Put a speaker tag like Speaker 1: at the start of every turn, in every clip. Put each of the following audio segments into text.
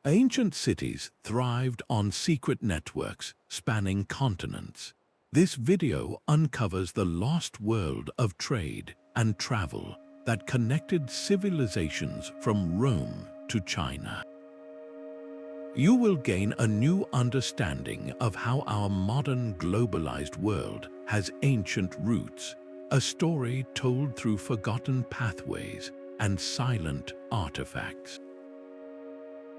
Speaker 1: Ancient cities thrived on secret networks spanning continents. This video uncovers the lost world of trade and travel that connected civilizations from Rome to China. You will gain a new understanding of how our modern globalized world has ancient roots, a story told through forgotten pathways and silent artifacts.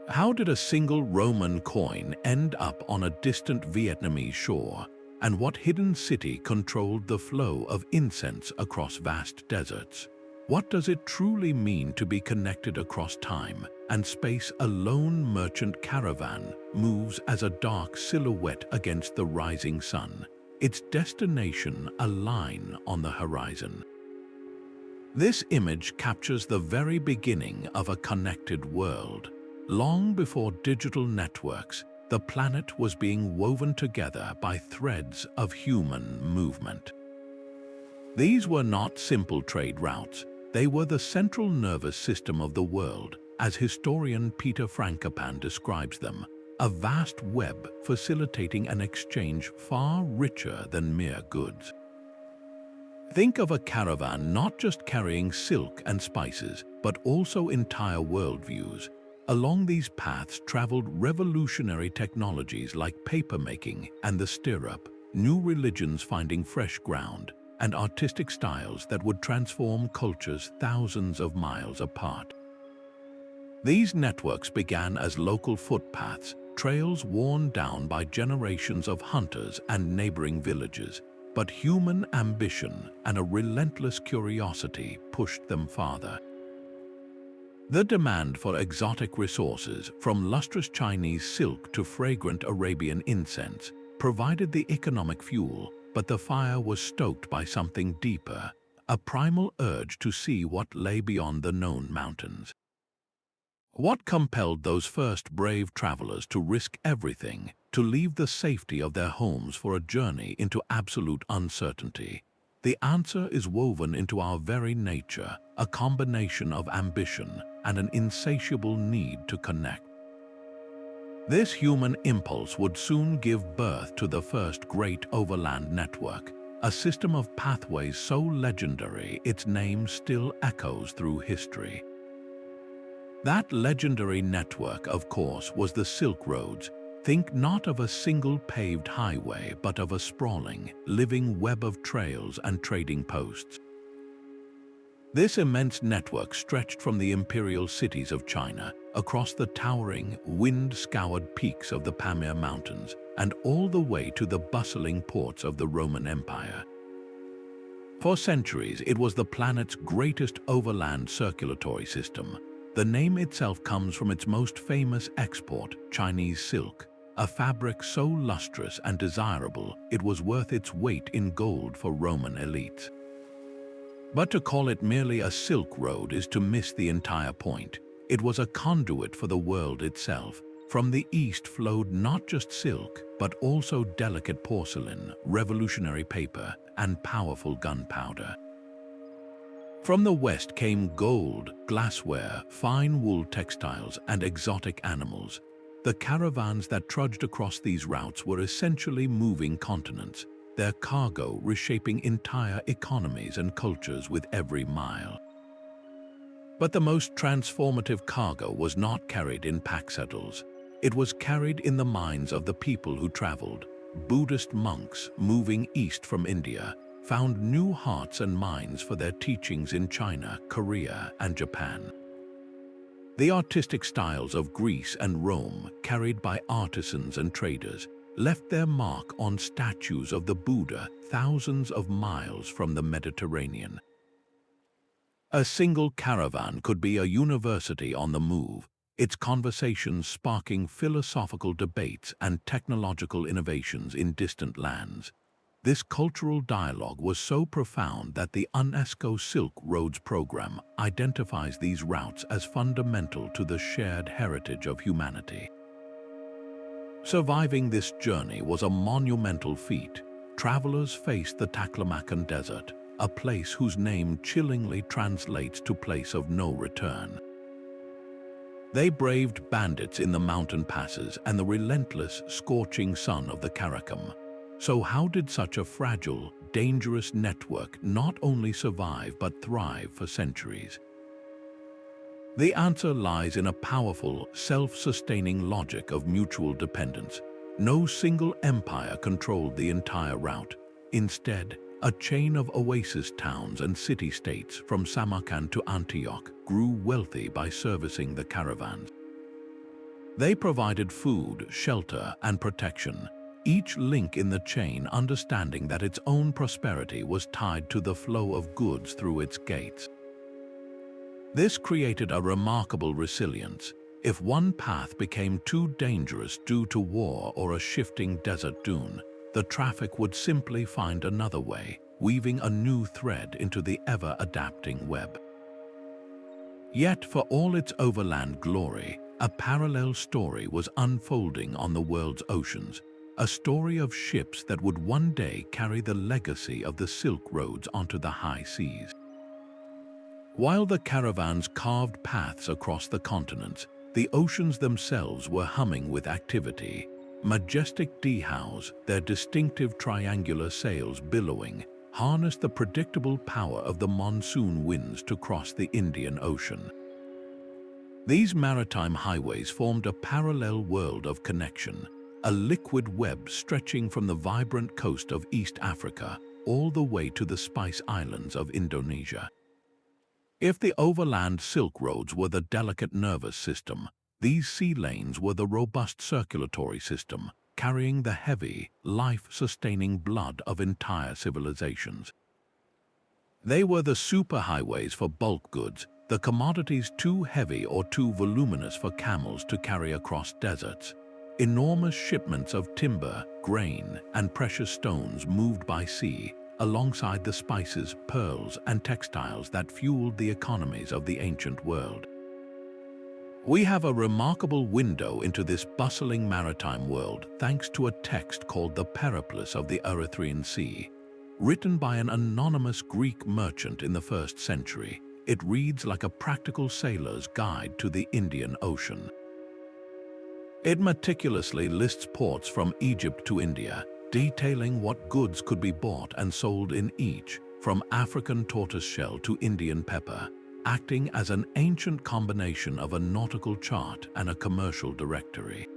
Speaker 1: How did a single Roman coin end up on a distant Vietnamese shore, and what hidden city controlled the flow of incense across vast deserts? What does it truly mean to be connected across time and space? A lone merchant caravan moves as a dark silhouette against the rising sun, its destination a line on the horizon. This image captures the very beginning of a connected world. Long before digital networks, the planet was being woven together by threads of human movement. These were not simple trade routes. They were the central nervous system of the world, as historian Peter Frankopan describes them, a vast web facilitating an exchange far richer than mere goods. Think of a caravan not just carrying silk and spices, but also entire worldviews. Along these paths traveled revolutionary technologies like papermaking and the stirrup, new religions finding fresh ground, and artistic styles that would transform cultures thousands of miles apart. These networks began as local footpaths, trails worn down by generations of hunters and neighboring villages, but human ambition and a relentless curiosity pushed them farther. The demand for exotic resources, from lustrous Chinese silk to fragrant Arabian incense, provided the economic fuel, but the fire was stoked by something deeper, a primal urge to see what lay beyond the known mountains. What compelled those first brave travelers to risk everything, to leave the safety of their homes for a journey into absolute uncertainty? The answer is woven into our very nature, a combination of ambition and an insatiable need to connect. This human impulse would soon give birth to the first great overland network, a system of pathways so legendary its name still echoes through history. That legendary network, of course, was the Silk Roads. Think not of a single paved highway, but of a sprawling, living web of trails and trading posts. This immense network stretched from the imperial cities of China, across the towering, wind-scoured peaks of the Pamir Mountains, and all the way to the bustling ports of the Roman Empire. For centuries, it was the planet's greatest overland circulatory system. The name itself comes from its most famous export, Chinese silk, a fabric so lustrous and desirable it was worth its weight in gold for Roman elites. But to call it merely a silk road is to miss the entire point. It was a conduit for the world itself. From the east flowed not just silk, but also delicate porcelain, revolutionary paper, and powerful gunpowder. From the west came gold, glassware, fine wool textiles, and exotic animals. The caravans that trudged across these routes were essentially moving continents, their cargo reshaping entire economies and cultures with every mile. But the most transformative cargo was not carried in pack saddles. It was carried in the minds of the people who traveled. Buddhist monks moving east from India found new hearts and minds for their teachings in China, Korea, and Japan. The artistic styles of Greece and Rome, carried by artisans and traders, left their mark on statues of the Buddha thousands of miles from the Mediterranean. A single caravan could be a university on the move, its conversations sparking philosophical debates and technological innovations in distant lands. This cultural dialogue was so profound that the UNESCO Silk Roads program identifies these routes as fundamental to the shared heritage of humanity. Surviving this journey was a monumental feat. Travelers faced the Taklamakan Desert, a place whose name chillingly translates to place of no return. They braved bandits in the mountain passes and the relentless, scorching sun of the Karakum. So how did such a fragile, dangerous network not only survive but thrive for centuries? The answer lies in a powerful, self-sustaining logic of mutual dependence. No single empire controlled the entire route. Instead, a chain of oasis towns and city-states from Samarkand to Antioch grew wealthy by servicing the caravans. They provided food, shelter, and protection, each link in the chain understanding that its own prosperity was tied to the flow of goods through its gates. This created a remarkable resilience. If one path became too dangerous due to war or a shifting desert dune, the traffic would simply find another way, weaving a new thread into the ever-adapting web. Yet, for all its overland glory, a parallel story was unfolding on the world's oceans, a story of ships that would one day carry the legacy of the Silk Roads onto the high seas. While the caravans carved paths across the continents, the oceans themselves were humming with activity. Majestic dhows, their distinctive triangular sails billowing, harnessed the predictable power of the monsoon winds to cross the Indian Ocean. These maritime highways formed a parallel world of connection, a liquid web stretching from the vibrant coast of East Africa all the way to the Spice Islands of Indonesia. If the overland Silk Roads were the delicate nervous system, these sea lanes were the robust circulatory system, carrying the heavy, life-sustaining blood of entire civilizations. They were the superhighways for bulk goods, the commodities too heavy or too voluminous for camels to carry across deserts. Enormous shipments of timber, grain, and precious stones moved by sea, alongside the spices, pearls, and textiles that fueled the economies of the ancient world. We have a remarkable window into this bustling maritime world thanks to a text called the Periplus of the Erythraean Sea. Written by an anonymous Greek merchant in the 1st century, it reads like a practical sailor's guide to the Indian Ocean. It meticulously lists ports from Egypt to India, detailing what goods could be bought and sold in each, from African tortoiseshell to Indian pepper, acting as an ancient combination of a nautical chart and a commercial directory.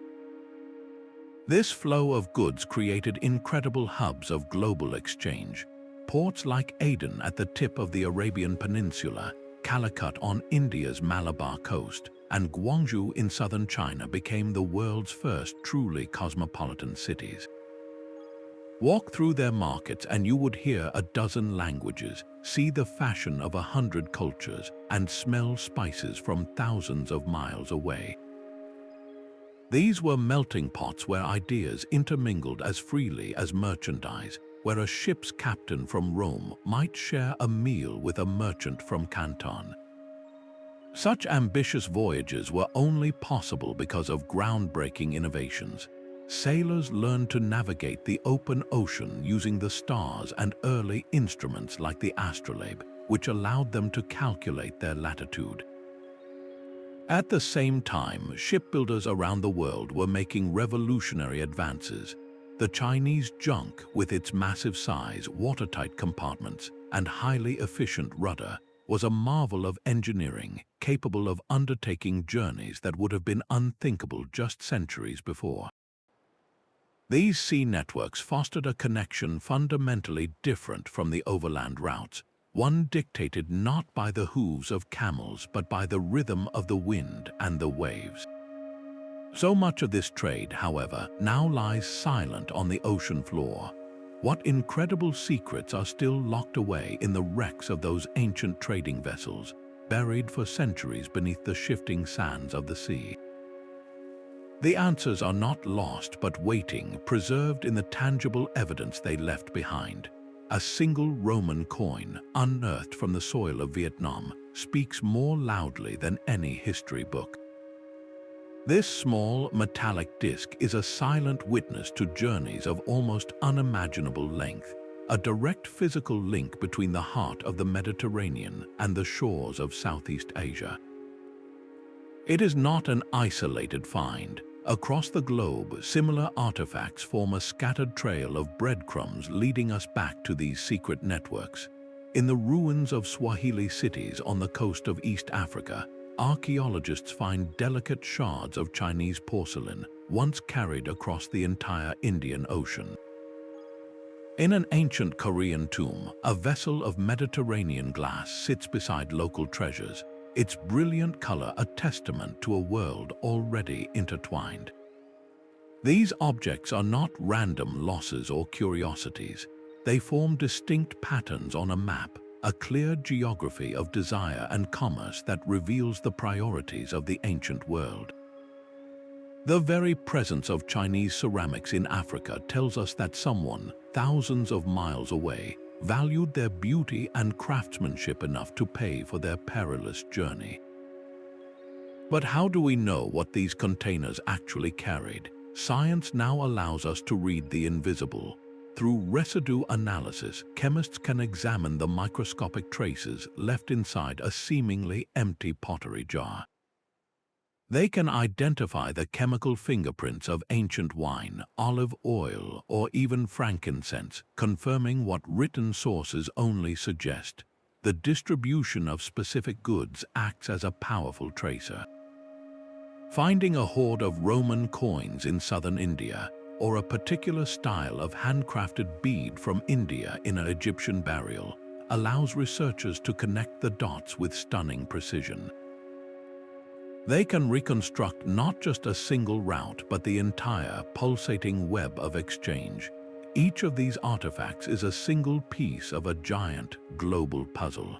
Speaker 1: This flow of goods created incredible hubs of global exchange. Ports like Aden at the tip of the Arabian Peninsula, Calicut on India's Malabar coast, and Guangzhou in southern China became the world's first truly cosmopolitan cities. Walk through their markets and you would hear a dozen languages, see the fashion of 100 cultures, and smell spices from thousands of miles away. These were melting pots where ideas intermingled as freely as merchandise, where a ship's captain from Rome might share a meal with a merchant from Canton. Such ambitious voyages were only possible because of groundbreaking innovations. Sailors learned to navigate the open ocean using the stars and early instruments like the astrolabe, which allowed them to calculate their latitude. At the same time, shipbuilders around the world were making revolutionary advances. The Chinese junk, with its massive size, watertight compartments, and highly efficient rudder, was a marvel of engineering, capable of undertaking journeys that would have been unthinkable just centuries before. These sea networks fostered a connection fundamentally different from the overland routes, one dictated not by the hooves of camels but by the rhythm of the wind and the waves. So much of this trade, however, now lies silent on the ocean floor. What incredible secrets are still locked away in the wrecks of those ancient trading vessels, buried for centuries beneath the shifting sands of the sea? The answers are not lost but waiting, preserved in the tangible evidence they left behind. A single Roman coin, unearthed from the soil of Vietnam, speaks more loudly than any history book. This small, metallic disc is a silent witness to journeys of almost unimaginable length, a direct physical link between the heart of the Mediterranean and the shores of Southeast Asia. It is not an isolated find. Across the globe, similar artifacts form a scattered trail of breadcrumbs leading us back to these secret networks. In the ruins of Swahili cities on the coast of East Africa, archaeologists find delicate shards of Chinese porcelain, once carried across the entire Indian Ocean. In an ancient Korean tomb, a vessel of Mediterranean glass sits beside local treasures, its brilliant color a testament to a world already intertwined. These objects are not random losses or curiosities. They form distinct patterns on a map, a clear geography of desire and commerce that reveals the priorities of the ancient world. The very presence of Chinese ceramics in Africa tells us that someone, thousands of miles away, valued their beauty and craftsmanship enough to pay for their perilous journey. But how do we know what these containers actually carried? Science now allows us to read the invisible. Through residue analysis, chemists can examine the microscopic traces left inside a seemingly empty pottery jar. They can identify the chemical fingerprints of ancient wine, olive oil, or even frankincense, confirming what written sources only suggest. The distribution of specific goods acts as a powerful tracer. Finding a hoard of Roman coins in southern India, or a particular style of handcrafted bead from India in an Egyptian burial, allows researchers to connect the dots with stunning precision. They can reconstruct not just a single route, but the entire pulsating web of exchange. Each of these artifacts is a single piece of a giant global puzzle.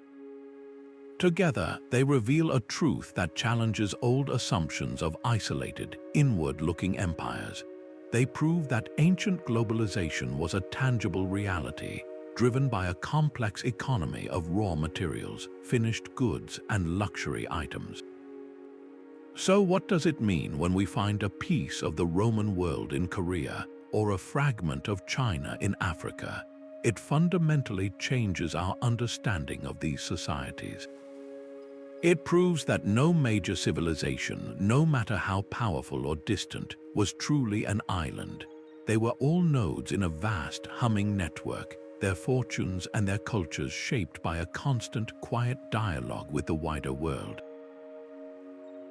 Speaker 1: Together, they reveal a truth that challenges old assumptions of isolated, inward-looking empires. They prove that ancient globalization was a tangible reality, driven by a complex economy of raw materials, finished goods, and luxury items. So what does it mean when we find a piece of the Roman world in Korea or a fragment of China in Africa? It fundamentally changes our understanding of these societies. It proves that no major civilization, no matter how powerful or distant, was truly an island. They were all nodes in a vast, humming network, their fortunes and their cultures shaped by a constant, quiet dialogue with the wider world.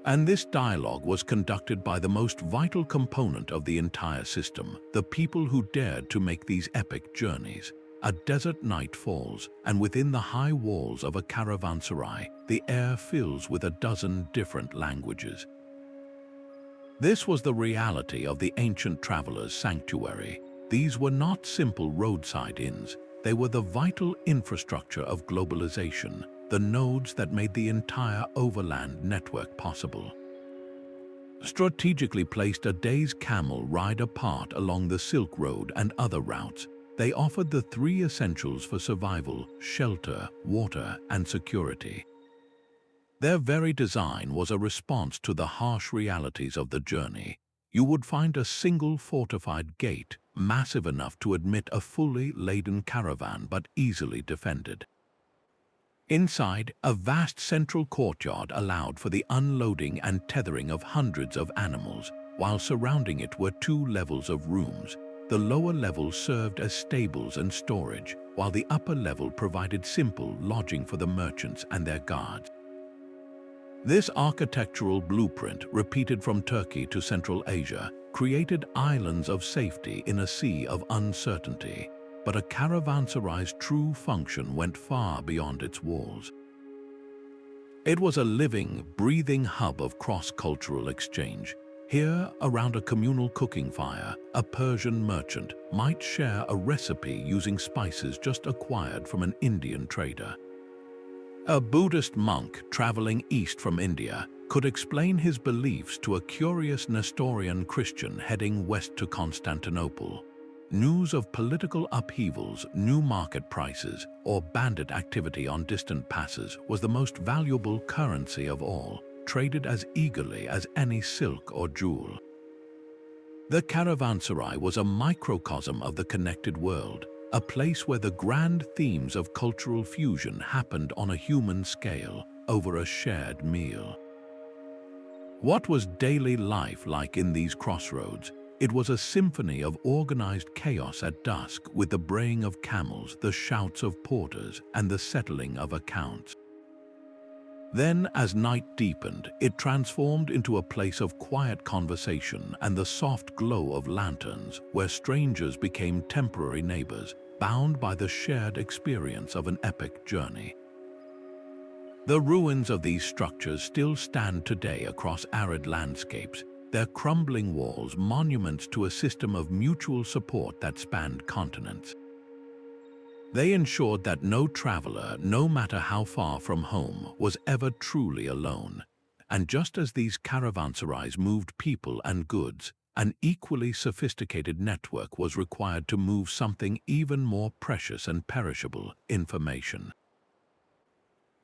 Speaker 1: And this dialogue was conducted by the most vital component of the entire system, the people who dared to make these epic journeys. A desert night falls, and within the high walls of a caravanserai, the air fills with a dozen different languages. This was the reality of the ancient traveler's sanctuary. These were not simple roadside inns. They were the vital infrastructure of globalization, the nodes that made the entire overland network possible. Strategically placed a day's camel ride apart along the Silk Road and other routes, they offered the three essentials for survival: shelter, water, and security. Their very design was a response to the harsh realities of the journey. You would find a single fortified gate, massive enough to admit a fully laden caravan but easily defended. Inside, a vast central courtyard allowed for the unloading and tethering of hundreds of animals, while surrounding it were two levels of rooms. The lower level served as stables and storage, while the upper level provided simple lodging for the merchants and their guards. This architectural blueprint, repeated from Turkey to Central Asia, created islands of safety in a sea of uncertainty. But a caravanserai's true function went far beyond its walls. It was a living, breathing hub of cross-cultural exchange. Here, around a communal cooking fire, a Persian merchant might share a recipe using spices just acquired from an Indian trader. A Buddhist monk traveling east from India could explain his beliefs to a curious Nestorian Christian heading west to Constantinople. News of political upheavals, new market prices, or bandit activity on distant passes was the most valuable currency of all, traded as eagerly as any silk or jewel. The caravanserai was a microcosm of the connected world, a place where the grand themes of cultural fusion happened on a human scale over a shared meal. What was daily life like in these crossroads? It was a symphony of organized chaos at dusk, with the braying of camels, the shouts of porters, and the settling of accounts. Then, as night deepened, it transformed into a place of quiet conversation and the soft glow of lanterns, where strangers became temporary neighbors, bound by the shared experience of an epic journey. The ruins of these structures still stand today across arid landscapes, their crumbling walls monuments to a system of mutual support that spanned continents. They ensured that no traveler, no matter how far from home, was ever truly alone. And just as these caravanserais moved people and goods, an equally sophisticated network was required to move something even more precious and perishable: information.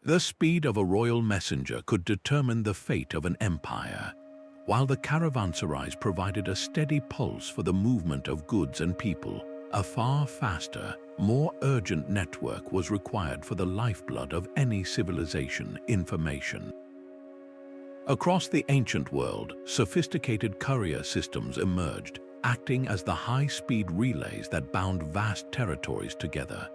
Speaker 1: The speed of a royal messenger could determine the fate of an empire, while the caravanserais provided a steady pulse for the movement of goods and people. A far faster, more urgent network was required for the lifeblood of any civilization: information. Across the ancient world, sophisticated courier systems emerged, acting as the high-speed relays that bound vast territories together.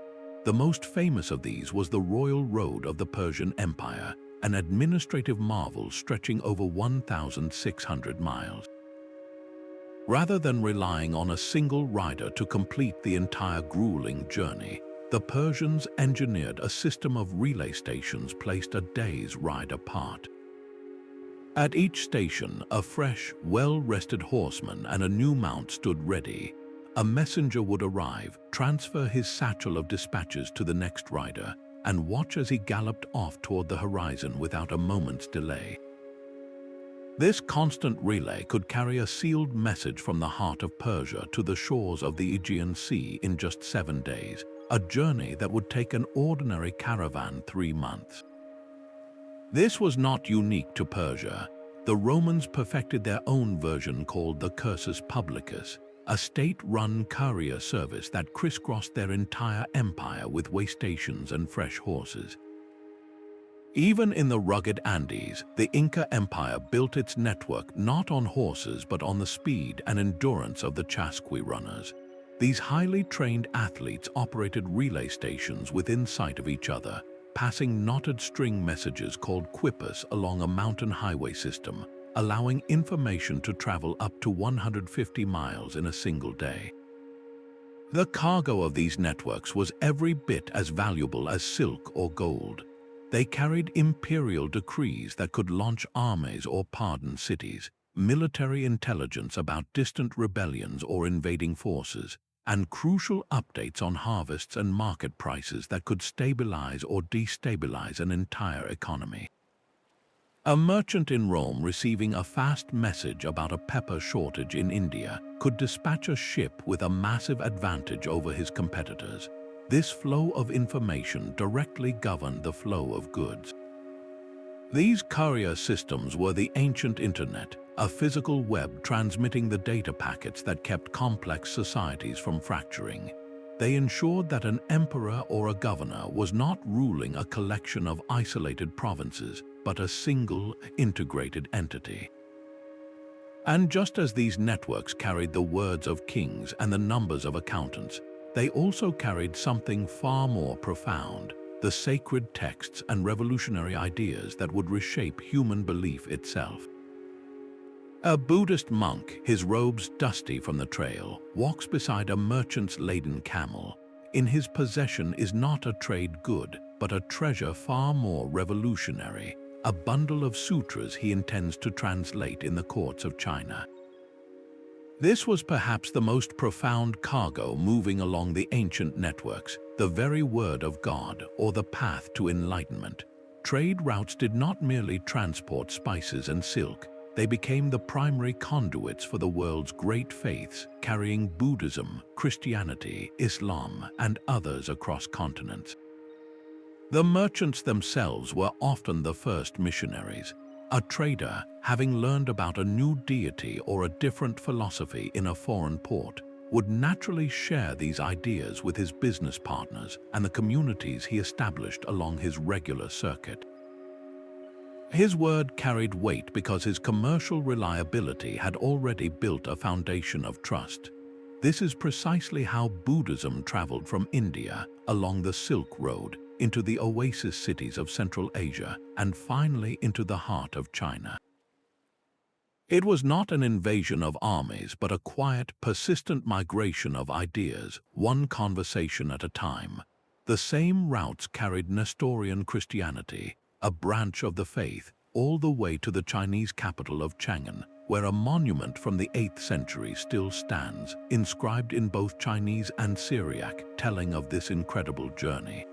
Speaker 1: The most famous of these was the Royal Road of the Persian Empire, an administrative marvel stretching over 1,600 miles. Rather than relying on a single rider to complete the entire grueling journey, the Persians engineered a system of relay stations placed a day's ride apart. At each station, a fresh, well-rested horseman and a new mount stood ready. A messenger would arrive, transfer his satchel of dispatches to the next rider, and watch as he galloped off toward the horizon without a moment's delay. This constant relay could carry a sealed message from the heart of Persia to the shores of the Aegean Sea in just 7 days, a journey that would take an ordinary caravan 3 months. This was not unique to Persia. The Romans perfected their own version called the Cursus Publicus, a state-run courier service that crisscrossed their entire empire with way stations and fresh horses. Even in the rugged Andes, the Inca Empire built its network not on horses but on the speed and endurance of the Chasqui runners. These highly trained athletes operated relay stations within sight of each other, passing knotted string messages called quippus along a mountain highway system, allowing information to travel up to 150 miles in a single day. The cargo of these networks was every bit as valuable as silk or gold. They carried imperial decrees that could launch armies or pardon cities, military intelligence about distant rebellions or invading forces, and crucial updates on harvests and market prices that could stabilize or destabilize an entire economy. A merchant in Rome receiving a fast message about a pepper shortage in India could dispatch a ship with a massive advantage over his competitors. This flow of information directly governed the flow of goods. These courier systems were the ancient internet, a physical web transmitting the data packets that kept complex societies from fracturing. They ensured that an emperor or a governor was not ruling a collection of isolated provinces, but a single, integrated entity. And just as these networks carried the words of kings and the numbers of accountants, they also carried something far more profound: the sacred texts and revolutionary ideas that would reshape human belief itself. A Buddhist monk, his robes dusty from the trail, walks beside a merchant's laden camel. In his possession is not a trade good, but a treasure far more revolutionary, a bundle of sutras he intends to translate in the courts of China. This was perhaps the most profound cargo moving along the ancient networks, the very word of God, or the path to enlightenment. Trade routes did not merely transport spices and silk. They became the primary conduits for the world's great faiths, carrying Buddhism, Christianity, Islam, and others across continents. The merchants themselves were often the first missionaries. A trader, having learned about a new deity or a different philosophy in a foreign port, would naturally share these ideas with his business partners and the communities he established along his regular circuit. His word carried weight because his commercial reliability had already built a foundation of trust. This is precisely how Buddhism traveled from India along the Silk Road into the oasis cities of Central Asia and finally into the heart of China. It was not an invasion of armies, but a quiet, persistent migration of ideas, one conversation at a time. The same routes carried Nestorian Christianity, a branch of the faith, all the way to the Chinese capital of Chang'an, where a monument from the 8th century still stands, inscribed in both Chinese and Syriac, telling of this incredible journey.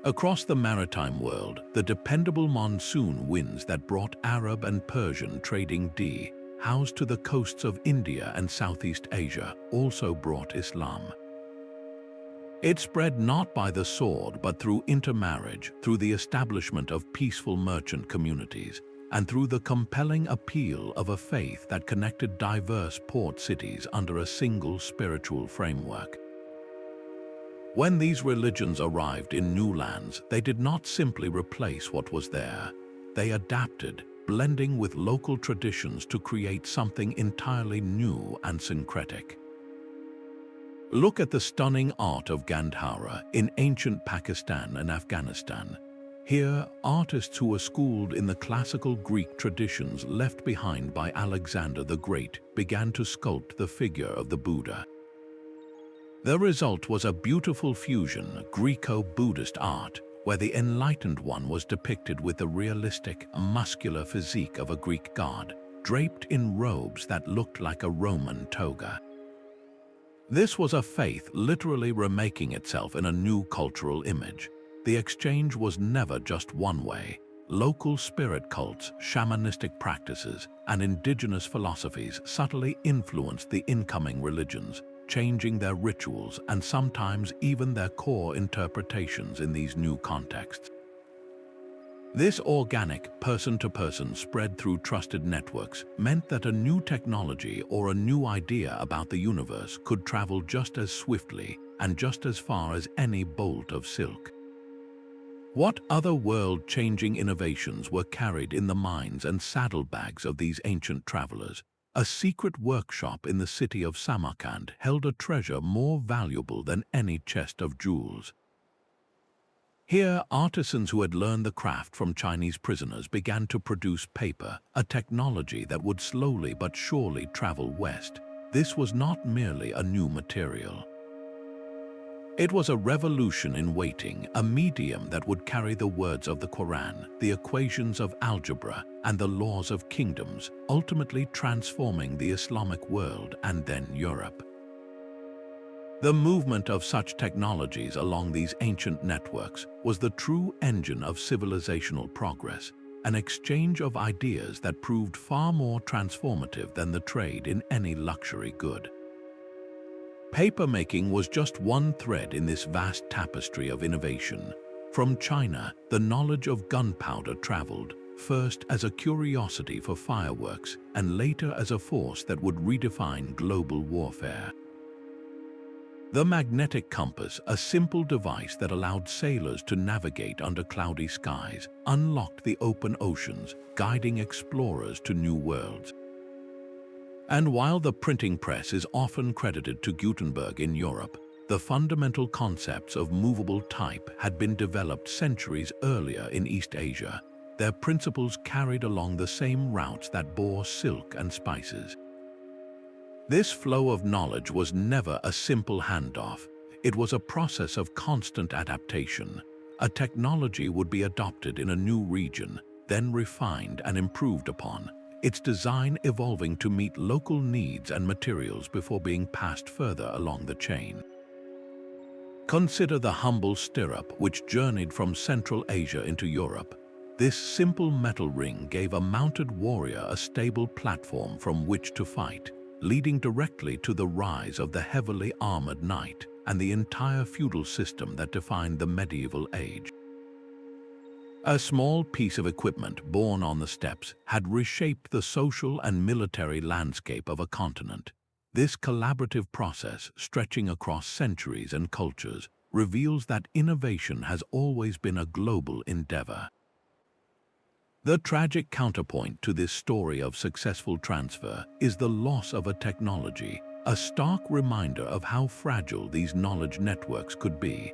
Speaker 1: Across the maritime world, the dependable monsoon winds that brought Arab and Persian trading housed to the coasts of India and Southeast Asia also brought Islam. It spread not by the sword but through intermarriage, through the establishment of peaceful merchant communities, and through the compelling appeal of a faith that connected diverse port cities under a single spiritual framework. When these religions arrived in new lands, they did not simply replace what was there. They adapted, blending with local traditions to create something entirely new and syncretic. Look at the stunning art of Gandhara in ancient Pakistan and Afghanistan. Here, artists who were schooled in the classical Greek traditions left behind by Alexander the Great began to sculpt the figure of the Buddha. The result was a beautiful fusion, Greco-Buddhist art, where the enlightened one was depicted with the realistic, muscular physique of a Greek god, draped in robes that looked like a Roman toga. This was a faith literally remaking itself in a new cultural image. The exchange was never just one way. Local spirit cults, shamanistic practices, and indigenous philosophies subtly influenced the incoming religions, changing their rituals and sometimes even their core interpretations in these new contexts. This organic, person-to-person spread through trusted networks meant that a new technology or a new idea about the universe could travel just as swiftly and just as far as any bolt of silk. What other world-changing innovations were carried in the minds and saddlebags of these ancient travelers? A secret workshop in the city of Samarkand held a treasure more valuable than any chest of jewels. Here, artisans who had learned the craft from Chinese prisoners began to produce paper, a technology that would slowly but surely travel west. This was not merely a new material. It was a revolution in waiting, a medium that would carry the words of the Quran, the equations of algebra, and the laws of kingdoms, ultimately transforming the Islamic world and then Europe. The movement of such technologies along these ancient networks was the true engine of civilizational progress, an exchange of ideas that proved far more transformative than the trade in any luxury good. Papermaking was just one thread in this vast tapestry of innovation. From China, the knowledge of gunpowder traveled, first as a curiosity for fireworks and later as a force that would redefine global warfare. The magnetic compass, a simple device that allowed sailors to navigate under cloudy skies, unlocked the open oceans, guiding explorers to new worlds. And while the printing press is often credited to Gutenberg in Europe, the fundamental concepts of movable type had been developed centuries earlier in East Asia. Their principles carried along the same routes that bore silk and spices. This flow of knowledge was never a simple handoff. It was a process of constant adaptation. A technology would be adopted in a new region, then refined and improved upon, its design evolving to meet local needs and materials before being passed further along the chain. Consider the humble stirrup which journeyed from Central Asia into Europe. This simple metal ring gave a mounted warrior a stable platform from which to fight, leading directly to the rise of the heavily armored knight and the entire feudal system that defined the medieval age. A small piece of equipment born on the steppes had reshaped the social and military landscape of a continent. This collaborative process, stretching across centuries and cultures, reveals that innovation has always been a global endeavor. The tragic counterpoint to this story of successful transfer is the loss of a technology, a stark reminder of how fragile these knowledge networks could be.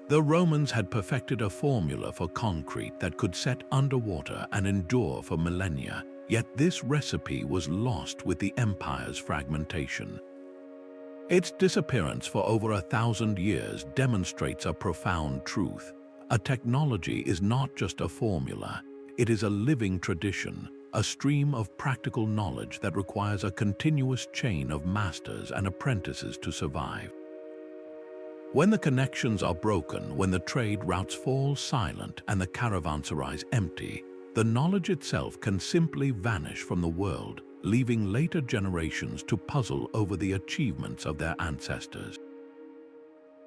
Speaker 1: The Romans had perfected a formula for concrete that could set underwater and endure for millennia, yet this recipe was lost with the empire's fragmentation. Its disappearance for over 1,000 years demonstrates a profound truth. A technology is not just a formula, it is a living tradition, a stream of practical knowledge that requires a continuous chain of masters and apprentices to survive. When the connections are broken, when the trade routes fall silent and the caravanserais empty, the knowledge itself can simply vanish from the world, leaving later generations to puzzle over the achievements of their ancestors.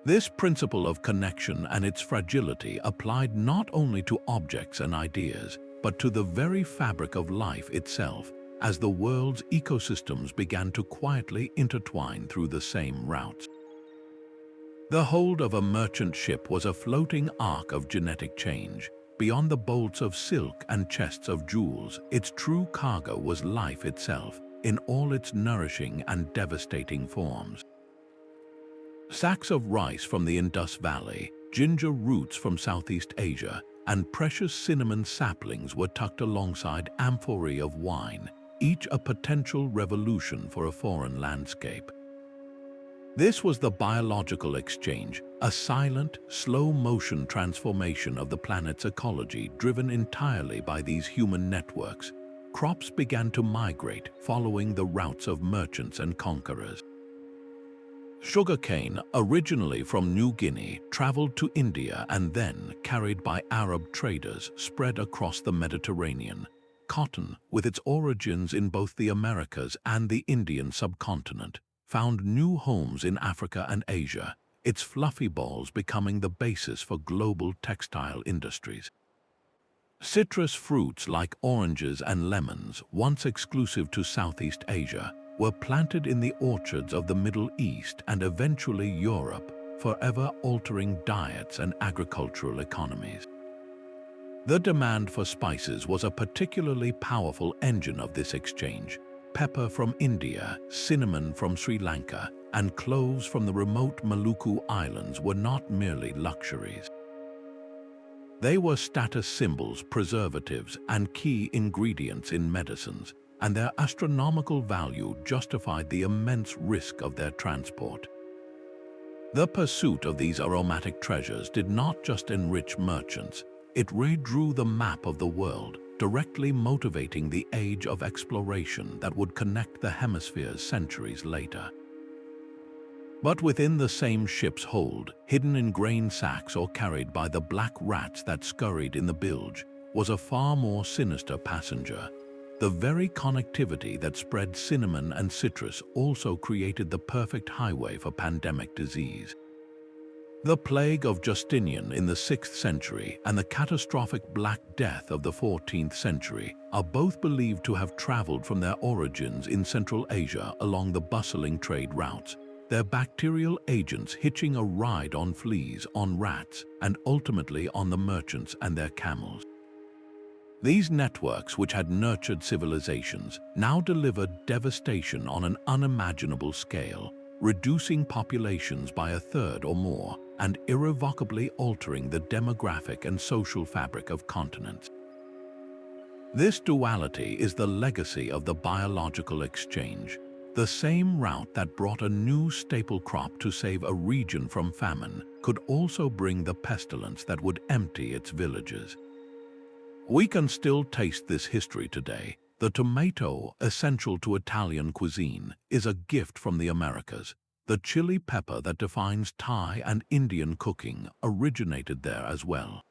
Speaker 1: This principle of connection and its fragility applied not only to objects and ideas, but to the very fabric of life itself, as the world's ecosystems began to quietly intertwine through the same routes. The hold of a merchant ship was a floating arc of genetic change. Beyond the bolts of silk and chests of jewels, its true cargo was life itself, in all its nourishing and devastating forms. Sacks of rice from the Indus Valley, ginger roots from Southeast Asia, and precious cinnamon saplings were tucked alongside amphorae of wine, each a potential revolution for a foreign landscape. This was the biological exchange, a silent, slow-motion transformation of the planet's ecology driven entirely by these human networks. Crops began to migrate, following the routes of merchants and conquerors. Sugarcane, originally from New Guinea, traveled to India and then, carried by Arab traders, spread across the Mediterranean. Cotton, with its origins in both the Americas and the Indian subcontinent, found new homes in Africa and Asia, its fluffy balls becoming the basis for global textile industries. Citrus fruits like oranges and lemons, once exclusive to Southeast Asia, were planted in the orchards of the Middle East and eventually Europe, forever altering diets and agricultural economies. The demand for spices was a particularly powerful engine of this exchange. Pepper from India, cinnamon from Sri Lanka, and cloves from the remote Maluku Islands were not merely luxuries. They were status symbols, preservatives, and key ingredients in medicines, and their astronomical value justified the immense risk of their transport. The pursuit of these aromatic treasures did not just enrich merchants, it redrew the map of the world, directly motivating the age of exploration that would connect the hemispheres centuries later. But within the same ship's hold, hidden in grain sacks or carried by the black rats that scurried in the bilge, was a far more sinister passenger. The very connectivity that spread cinnamon and citrus also created the perfect highway for pandemic disease. The plague of Justinian in the 6th century and the catastrophic Black Death of the 14th century are both believed to have traveled from their origins in Central Asia along the bustling trade routes, their bacterial agents hitching a ride on fleas, on rats, and ultimately on the merchants and their camels. These networks, which had nurtured civilizations, now delivered devastation on an unimaginable scale, reducing populations by a third or more, and irrevocably altering the demographic and social fabric of continents. This duality is the legacy of the biological exchange. The same route that brought a new staple crop to save a region from famine could also bring the pestilence that would empty its villages. We can still taste this history today. The tomato, essential to Italian cuisine, is a gift from the Americas. The chili pepper that defines Thai and Indian cooking originated there as well.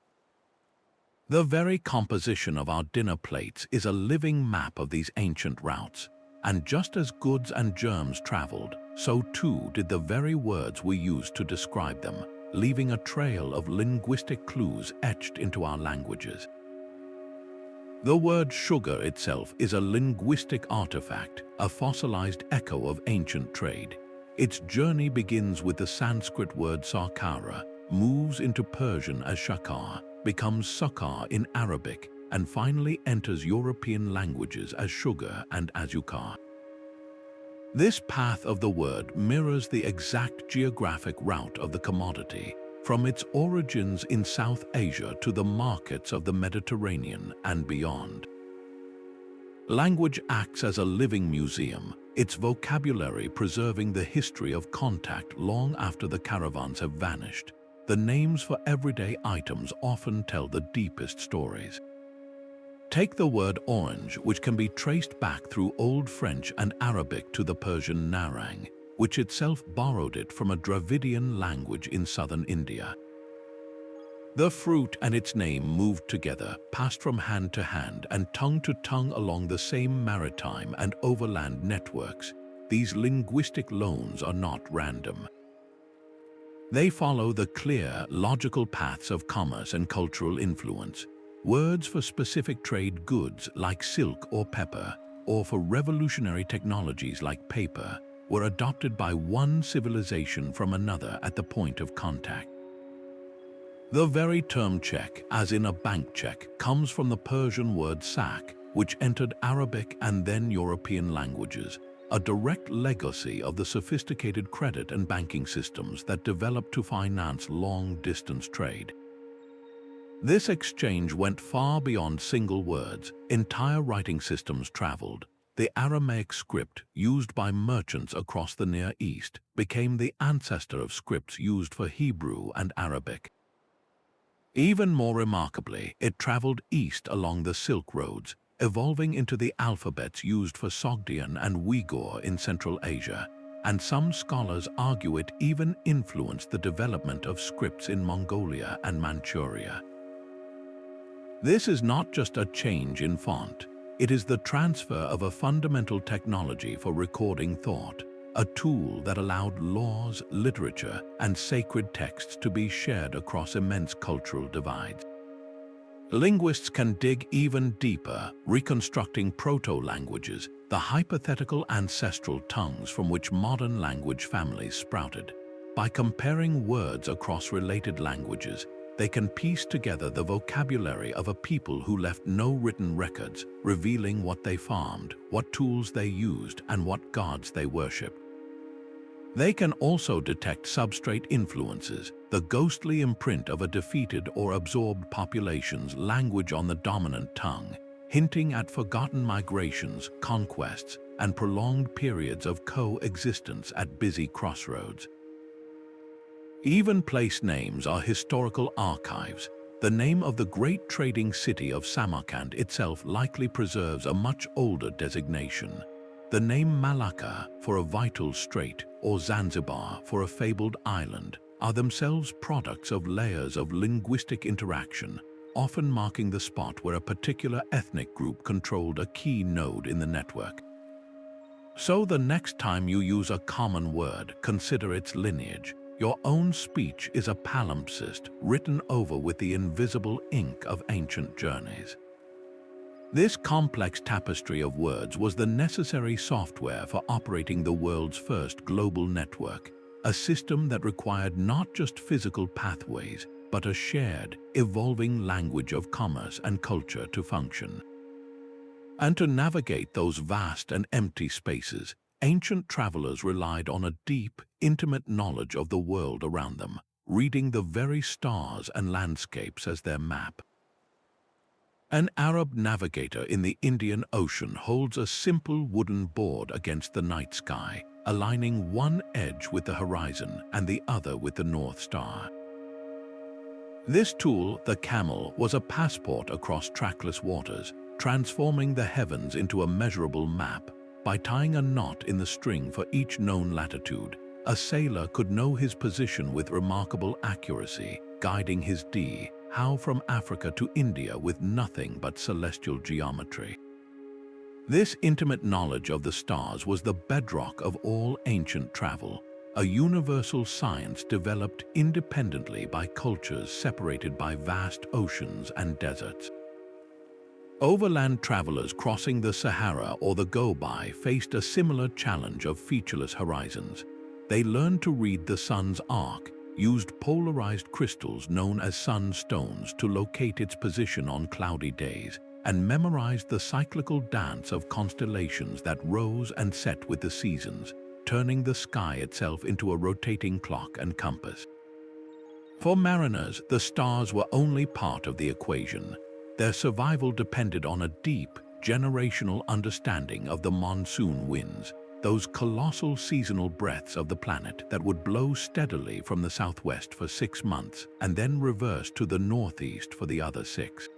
Speaker 1: The very composition of our dinner plates is a living map of these ancient routes. And just as goods and germs traveled, so too did the very words we use to describe them, leaving a trail of linguistic clues etched into our languages. The word sugar itself is a linguistic artifact, a fossilized echo of ancient trade. Its journey begins with the Sanskrit word sarkara, moves into Persian as shakar, becomes sakar in Arabic, and finally enters European languages as sugar and azúcar. This path of the word mirrors the exact geographic route of the commodity, from its origins in South Asia to the markets of the Mediterranean and beyond. Language acts as a living museum, its vocabulary preserving the history of contact long after the caravans have vanished. The names for everyday items often tell the deepest stories. Take the word orange, which can be traced back through Old French and Arabic to the Persian narang, which itself borrowed it from a Dravidian language in southern India. The fruit and its name moved together, passed from hand to hand and tongue to tongue along the same maritime and overland networks. These linguistic loans are not random. They follow the clear, logical paths of commerce and cultural influence. Words for specific trade goods like silk or pepper, or for revolutionary technologies like paper, were adopted by one civilization from another at the point of contact. The very term check, as in a bank check, comes from the Persian word sak, which entered Arabic and then European languages, a direct legacy of the sophisticated credit and banking systems that developed to finance long-distance trade. This exchange went far beyond single words. Entire writing systems traveled. The Aramaic script, used by merchants across the Near East, became the ancestor of scripts used for Hebrew and Arabic. Even more remarkably, it traveled east along the Silk Roads, evolving into the alphabets used for Sogdian and Uyghur in Central Asia, and some scholars argue it even influenced the development of scripts in Mongolia and Manchuria. This is not just a change in font, it is the transfer of a fundamental technology for recording thought, a tool that allowed laws, literature, and sacred texts to be shared across immense cultural divides. Linguists can dig even deeper, reconstructing proto-languages, the hypothetical ancestral tongues from which modern language families sprouted. By comparing words across related languages, they can piece together the vocabulary of a people who left no written records, revealing what they farmed, what tools they used, and what gods they worshipped. They can also detect substrate influences, the ghostly imprint of a defeated or absorbed population's language on the dominant tongue, hinting at forgotten migrations, conquests, and prolonged periods of coexistence at busy crossroads. Even place names are historical archives. The name of the great trading city of Samarkand itself likely preserves a much older designation. The name Malacca for a vital strait or Zanzibar for a fabled island are themselves products of layers of linguistic interaction, often marking the spot where a particular ethnic group controlled a key node in the network. So the next time you use a common word, consider its lineage. Your own speech is a palimpsest written over with the invisible ink of ancient journeys. This complex tapestry of words was the necessary software for operating the world's first global network, a system that required not just physical pathways, but a shared, evolving language of commerce and culture to function. And to navigate those vast and empty spaces, ancient travelers relied on a deep, intimate knowledge of the world around them, reading the very stars and landscapes as their map. An Arab navigator in the Indian Ocean holds a simple wooden board against the night sky, aligning one edge with the horizon and the other with the North Star. This tool, the camel, was a passport across trackless waters, transforming the heavens into a measurable map. By tying a knot in the string for each known latitude, a sailor could know his position with remarkable accuracy, guiding his how from Africa to India with nothing but celestial geometry. This intimate knowledge of the stars was the bedrock of all ancient travel, a universal science developed independently by cultures separated by vast oceans and deserts. Overland travelers crossing the Sahara or the Gobi faced a similar challenge of featureless horizons. They learned to read the sun's arc, used polarized crystals known as sunstones to locate its position on cloudy days, and memorized the cyclical dance of constellations that rose and set with the seasons, turning the sky itself into a rotating clock and compass. For mariners, the stars were only part of the equation. Their survival depended on a deep, generational understanding of the monsoon winds, those colossal seasonal breaths of the planet that would blow steadily from the southwest for 6 months and then reverse to the northeast for the other 6.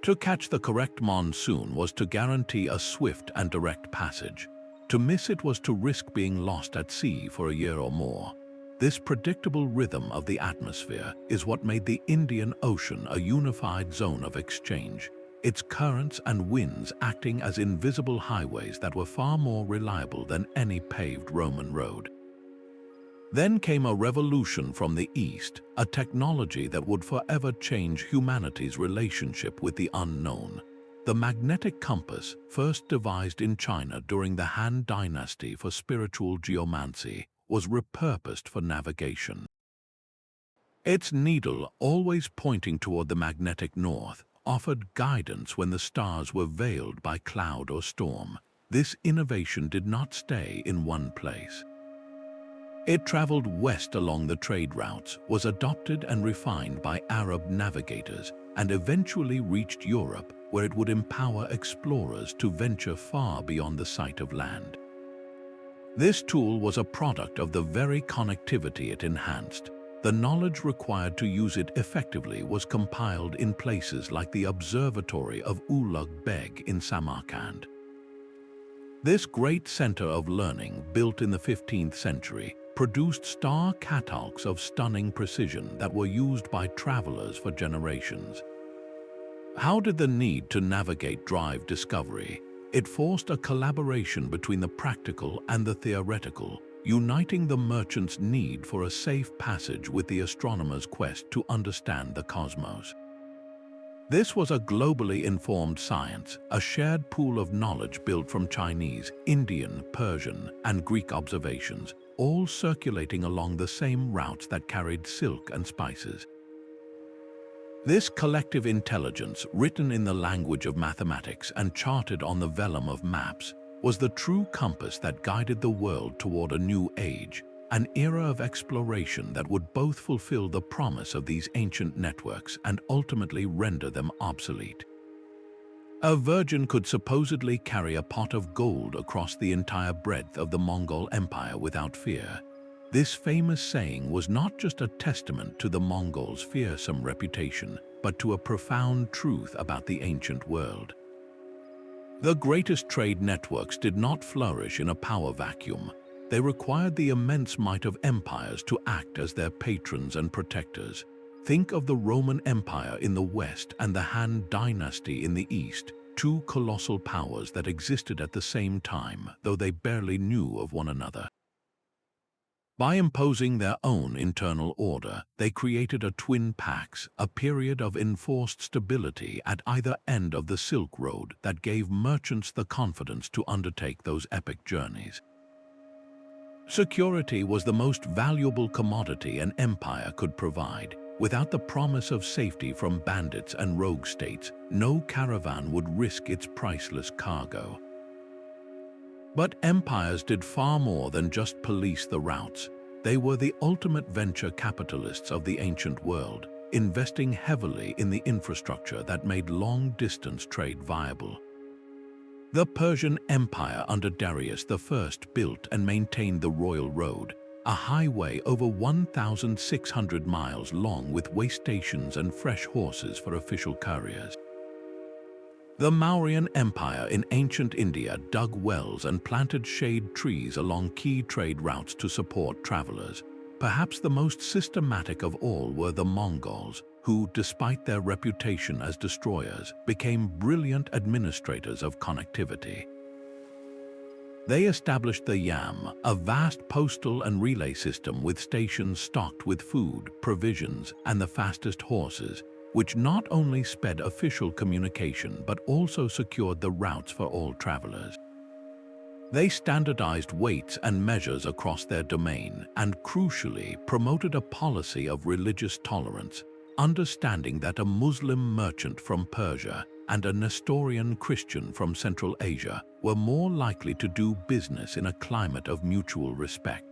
Speaker 1: To catch the correct monsoon was to guarantee a swift and direct passage. To miss it was to risk being lost at sea for a year or more. This predictable rhythm of the atmosphere is what made the Indian Ocean a unified zone of exchange, its currents and winds acting as invisible highways that were far more reliable than any paved Roman road. Then came a revolution from the East, a technology that would forever change humanity's relationship with the unknown. The magnetic compass, first devised in China during the Han Dynasty for spiritual geomancy, was repurposed for navigation. Its needle, always pointing toward the magnetic north, offered guidance when the stars were veiled by cloud or storm. This innovation did not stay in one place. It traveled west along the trade routes, was adopted and refined by Arab navigators, and eventually reached Europe, where it would empower explorers to venture far beyond the sight of land. This tool was a product of the very connectivity it enhanced. The knowledge required to use it effectively was compiled in places like the Observatory of Ulugh Beg in Samarkand. This great center of learning, built in the 15th century, produced star catalogs of stunning precision that were used by travelers for generations. How did the need to navigate drive discovery? It forced a collaboration between the practical and the theoretical, uniting the merchant's need for a safe passage with the astronomer's quest to understand the cosmos. This was a globally informed science, a shared pool of knowledge built from Chinese, Indian, Persian, and Greek observations, all circulating along the same routes that carried silk and spices. This collective intelligence, written in the language of mathematics and charted on the vellum of maps, was the true compass that guided the world toward a new age, an era of exploration that would both fulfill the promise of these ancient networks and ultimately render them obsolete. A virgin could supposedly carry a pot of gold across the entire breadth of the Mongol Empire without fear. This famous saying was not just a testament to the Mongols' fearsome reputation, but to a profound truth about the ancient world. The greatest trade networks did not flourish in a power vacuum. They required the immense might of empires to act as their patrons and protectors. Think of the Roman Empire in the West and the Han Dynasty in the East, two colossal powers that existed at the same time, though they barely knew of one another. By imposing their own internal order, they created a twin pax, a period of enforced stability at either end of the Silk Road that gave merchants the confidence to undertake those epic journeys. Security was the most valuable commodity an empire could provide. Without the promise of safety from bandits and rogue states, no caravan would risk its priceless cargo. But empires did far more than just police the routes. They were the ultimate venture capitalists of the ancient world, investing heavily in the infrastructure that made long-distance trade viable. The Persian Empire under Darius I built and maintained the Royal Road, a highway over 1,600 miles long with way stations and fresh horses for official couriers. The Mauryan Empire in ancient India dug wells and planted shade trees along key trade routes to support travelers. Perhaps the most systematic of all were the Mongols, who, despite their reputation as destroyers, became brilliant administrators of connectivity. They established the Yam, a vast postal and relay system with stations stocked with food, provisions, and the fastest horses, which not only sped official communication but also secured the routes for all travelers. They standardized weights and measures across their domain and, crucially, promoted a policy of religious tolerance, understanding that a Muslim merchant from Persia and a Nestorian Christian from Central Asia were more likely to do business in a climate of mutual respect.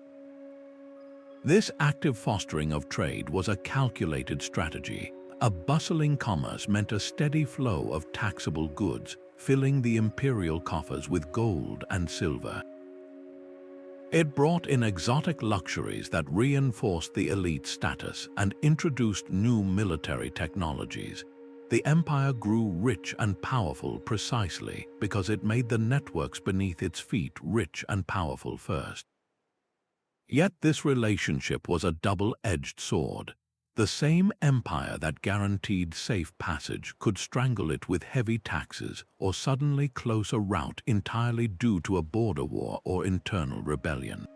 Speaker 1: This active fostering of trade was a calculated strategy. A bustling commerce meant a steady flow of taxable goods, filling the imperial coffers with gold and silver. It brought in exotic luxuries that reinforced the elite status and introduced new military technologies. The empire grew rich and powerful precisely because it made the networks beneath its feet rich and powerful first. Yet this relationship was a double-edged sword. The same empire that guaranteed safe passage could strangle it with heavy taxes or suddenly close a route entirely due to a border war or internal rebellion.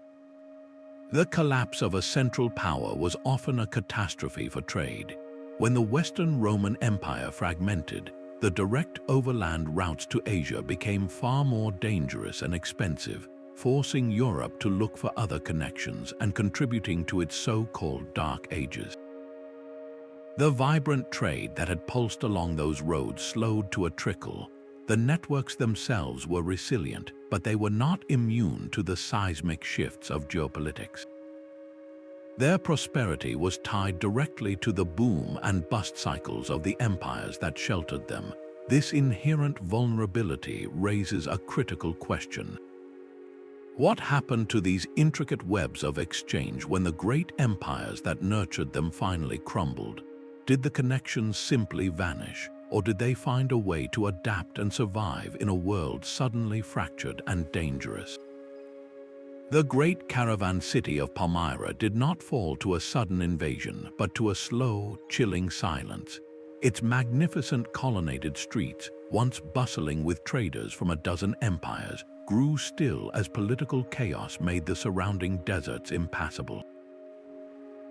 Speaker 1: The collapse of a central power was often a catastrophe for trade. When the Western Roman Empire fragmented, the direct overland routes to Asia became far more dangerous and expensive, forcing Europe to look for other connections and contributing to its so-called Dark Ages. The vibrant trade that had pulsed along those roads slowed to a trickle. The networks themselves were resilient, but they were not immune to the seismic shifts of geopolitics. Their prosperity was tied directly to the boom and bust cycles of the empires that sheltered them. This inherent vulnerability raises a critical question. What happened to these intricate webs of exchange when the great empires that nurtured them finally crumbled? Did the connections simply vanish, or did they find a way to adapt and survive in a world suddenly fractured and dangerous? The great caravan city of Palmyra did not fall to a sudden invasion, but to a slow, chilling silence. Its magnificent colonnaded streets, once bustling with traders from a dozen empires, grew still as political chaos made the surrounding deserts impassable.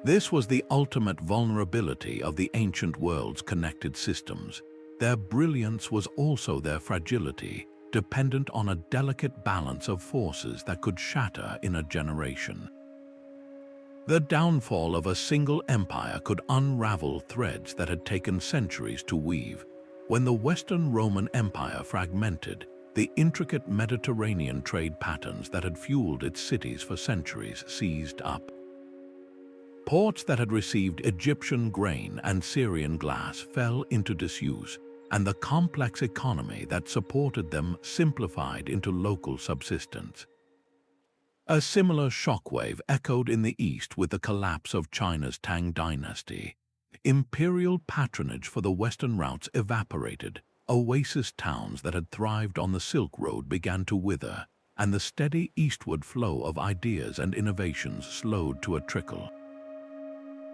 Speaker 1: This was the ultimate vulnerability of the ancient world's connected systems. Their brilliance was also their fragility, dependent on a delicate balance of forces that could shatter in a generation. The downfall of a single empire could unravel threads that had taken centuries to weave. When the Western Roman Empire fragmented, the intricate Mediterranean trade patterns that had fueled its cities for centuries seized up. Ports that had received Egyptian grain and Syrian glass fell into disuse, and the complex economy that supported them simplified into local subsistence. A similar shockwave echoed in the East with the collapse of China's Tang dynasty. Imperial patronage for the Western routes evaporated. Oasis towns that had thrived on the Silk Road began to wither, and the steady eastward flow of ideas and innovations slowed to a trickle.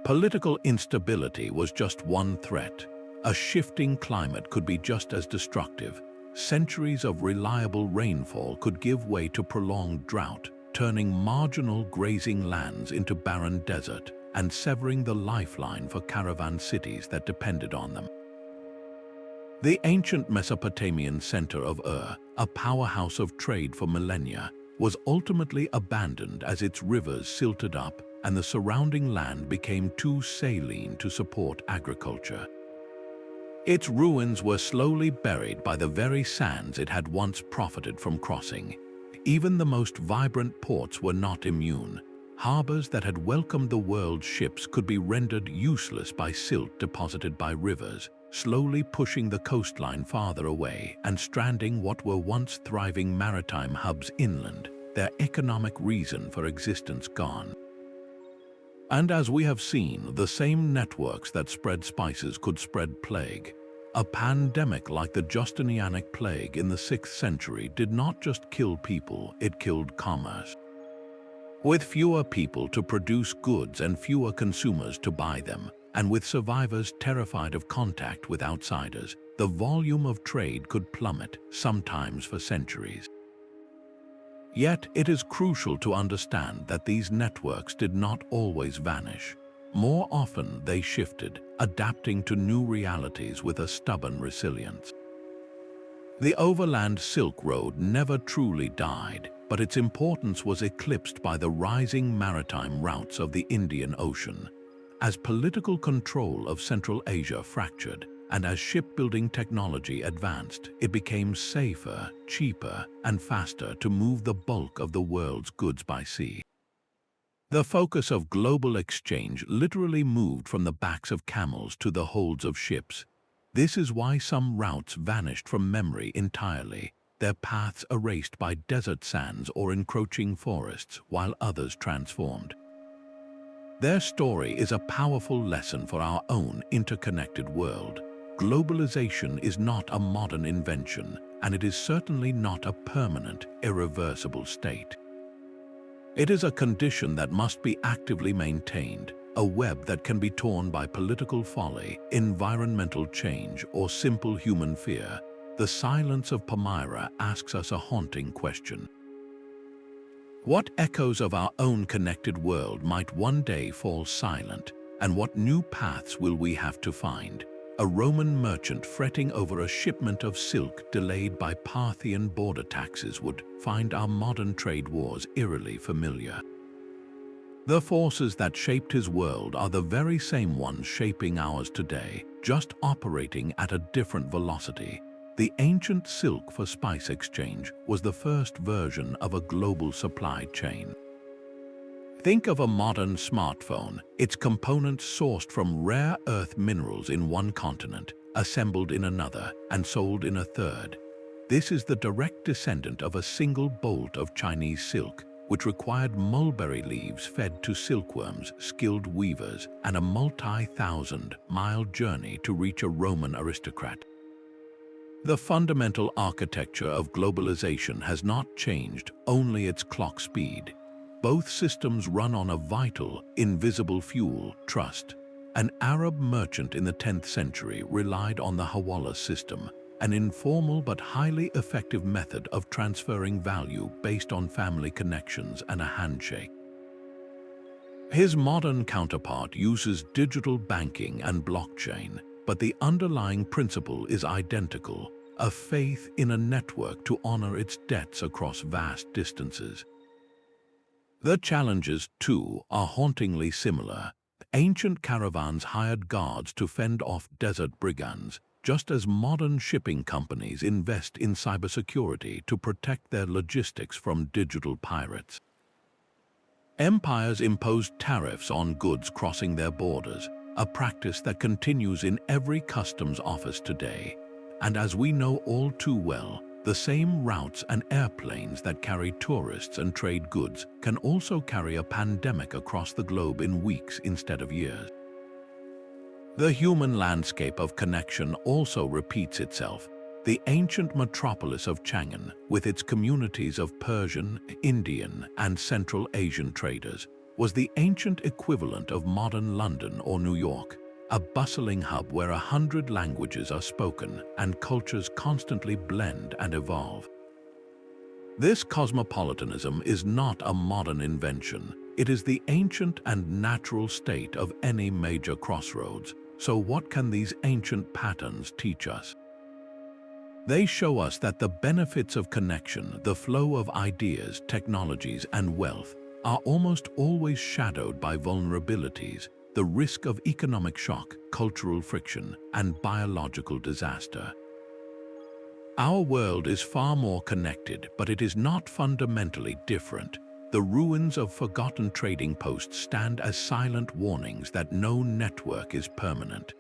Speaker 1: Political instability was just one threat. A shifting climate could be just as destructive. Centuries of reliable rainfall could give way to prolonged drought, turning marginal grazing lands into barren desert and severing the lifeline for caravan cities that depended on them. The ancient Mesopotamian center of Ur, a powerhouse of trade for millennia, was ultimately abandoned as its rivers silted up and the surrounding land became too saline to support agriculture. Its ruins were slowly buried by the very sands it had once profited from crossing. Even the most vibrant ports were not immune. Harbors that had welcomed the world's ships could be rendered useless by silt deposited by rivers, slowly pushing the coastline farther away and stranding what were once thriving maritime hubs inland, their economic reason for existence gone. And as we have seen, the same networks that spread spices could spread plague. A pandemic like the Justinianic plague in the 6th century did not just kill people, it killed commerce. With fewer people to produce goods and fewer consumers to buy them, and with survivors terrified of contact with outsiders, the volume of trade could plummet, sometimes for centuries. Yet it is crucial to understand that these networks did not always vanish. More often they shifted, adapting to new realities with a stubborn resilience. The overland Silk Road never truly died, but its importance was eclipsed by the rising maritime routes of the Indian Ocean. As political control of Central Asia fractured, and as shipbuilding technology advanced, it became safer, cheaper, and faster to move the bulk of the world's goods by sea. The focus of global exchange literally moved from the backs of camels to the holds of ships. This is why some routes vanished from memory entirely, their paths erased by desert sands or encroaching forests, while others transformed. Their story is a powerful lesson for our own interconnected world. Globalization is not a modern invention, and it is certainly not a permanent, irreversible state. It is a condition that must be actively maintained, a web that can be torn by political folly, environmental change, or simple human fear. The silence of Palmyra asks us a haunting question. What echoes of our own connected world might one day fall silent, and what new paths will we have to find? A Roman merchant fretting over a shipment of silk delayed by Parthian border taxes would find our modern trade wars eerily familiar. The forces that shaped his world are the very same ones shaping ours today, just operating at a different velocity. The ancient silk for spice exchange was the first version of a global supply chain. Think of a modern smartphone, its components sourced from rare earth minerals in one continent, assembled in another, and sold in a third. This is the direct descendant of a single bolt of Chinese silk, which required mulberry leaves fed to silkworms, skilled weavers, and a multi-thousand-mile journey to reach a Roman aristocrat. The fundamental architecture of globalization has not changed, only its clock speed. Both systems run on a vital, invisible fuel, trust. An Arab merchant in the 10th century relied on the hawala system, an informal but highly effective method of transferring value based on family connections and a handshake. His modern counterpart uses digital banking and blockchain, but the underlying principle is identical, a faith in a network to honor its debts across vast distances. The challenges, too, are hauntingly similar. Ancient caravans hired guards to fend off desert brigands, just as modern shipping companies invest in cybersecurity to protect their logistics from digital pirates. Empires imposed tariffs on goods crossing their borders, a practice that continues in every customs office today. And as we know all too well, the same routes and airplanes that carry tourists and trade goods can also carry a pandemic across the globe in weeks instead of years. The human landscape of connection also repeats itself. The ancient metropolis of Chang'an, with its communities of Persian, Indian, and Central Asian traders, was the ancient equivalent of modern London or New York, a bustling hub where 100 languages are spoken and cultures constantly blend and evolve. This cosmopolitanism is not a modern invention. It is the ancient and natural state of any major crossroads. So what can these ancient patterns teach us? They show us that the benefits of connection, the flow of ideas, technologies, and wealth, are almost always shadowed by vulnerabilities, the risk of economic shock, cultural friction, and biological disaster. Our world is far more connected, but it is not fundamentally different. The ruins of forgotten trading posts stand as silent warnings that no network is permanent.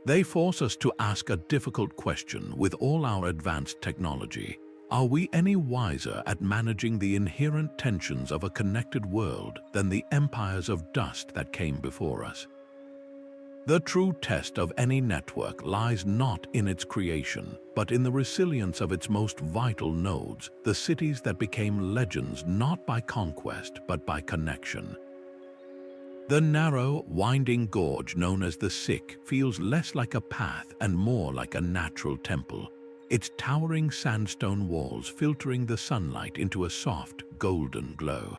Speaker 1: They force us to ask a difficult question. With all our advanced technology, are we any wiser at managing the inherent tensions of a connected world than the empires of dust that came before us? The true test of any network lies not in its creation, but in the resilience of its most vital nodes, the cities that became legends not by conquest but by connection. The narrow, winding gorge known as the Sikh feels less like a path and more like a natural temple, its towering sandstone walls filtering the sunlight into a soft, golden glow.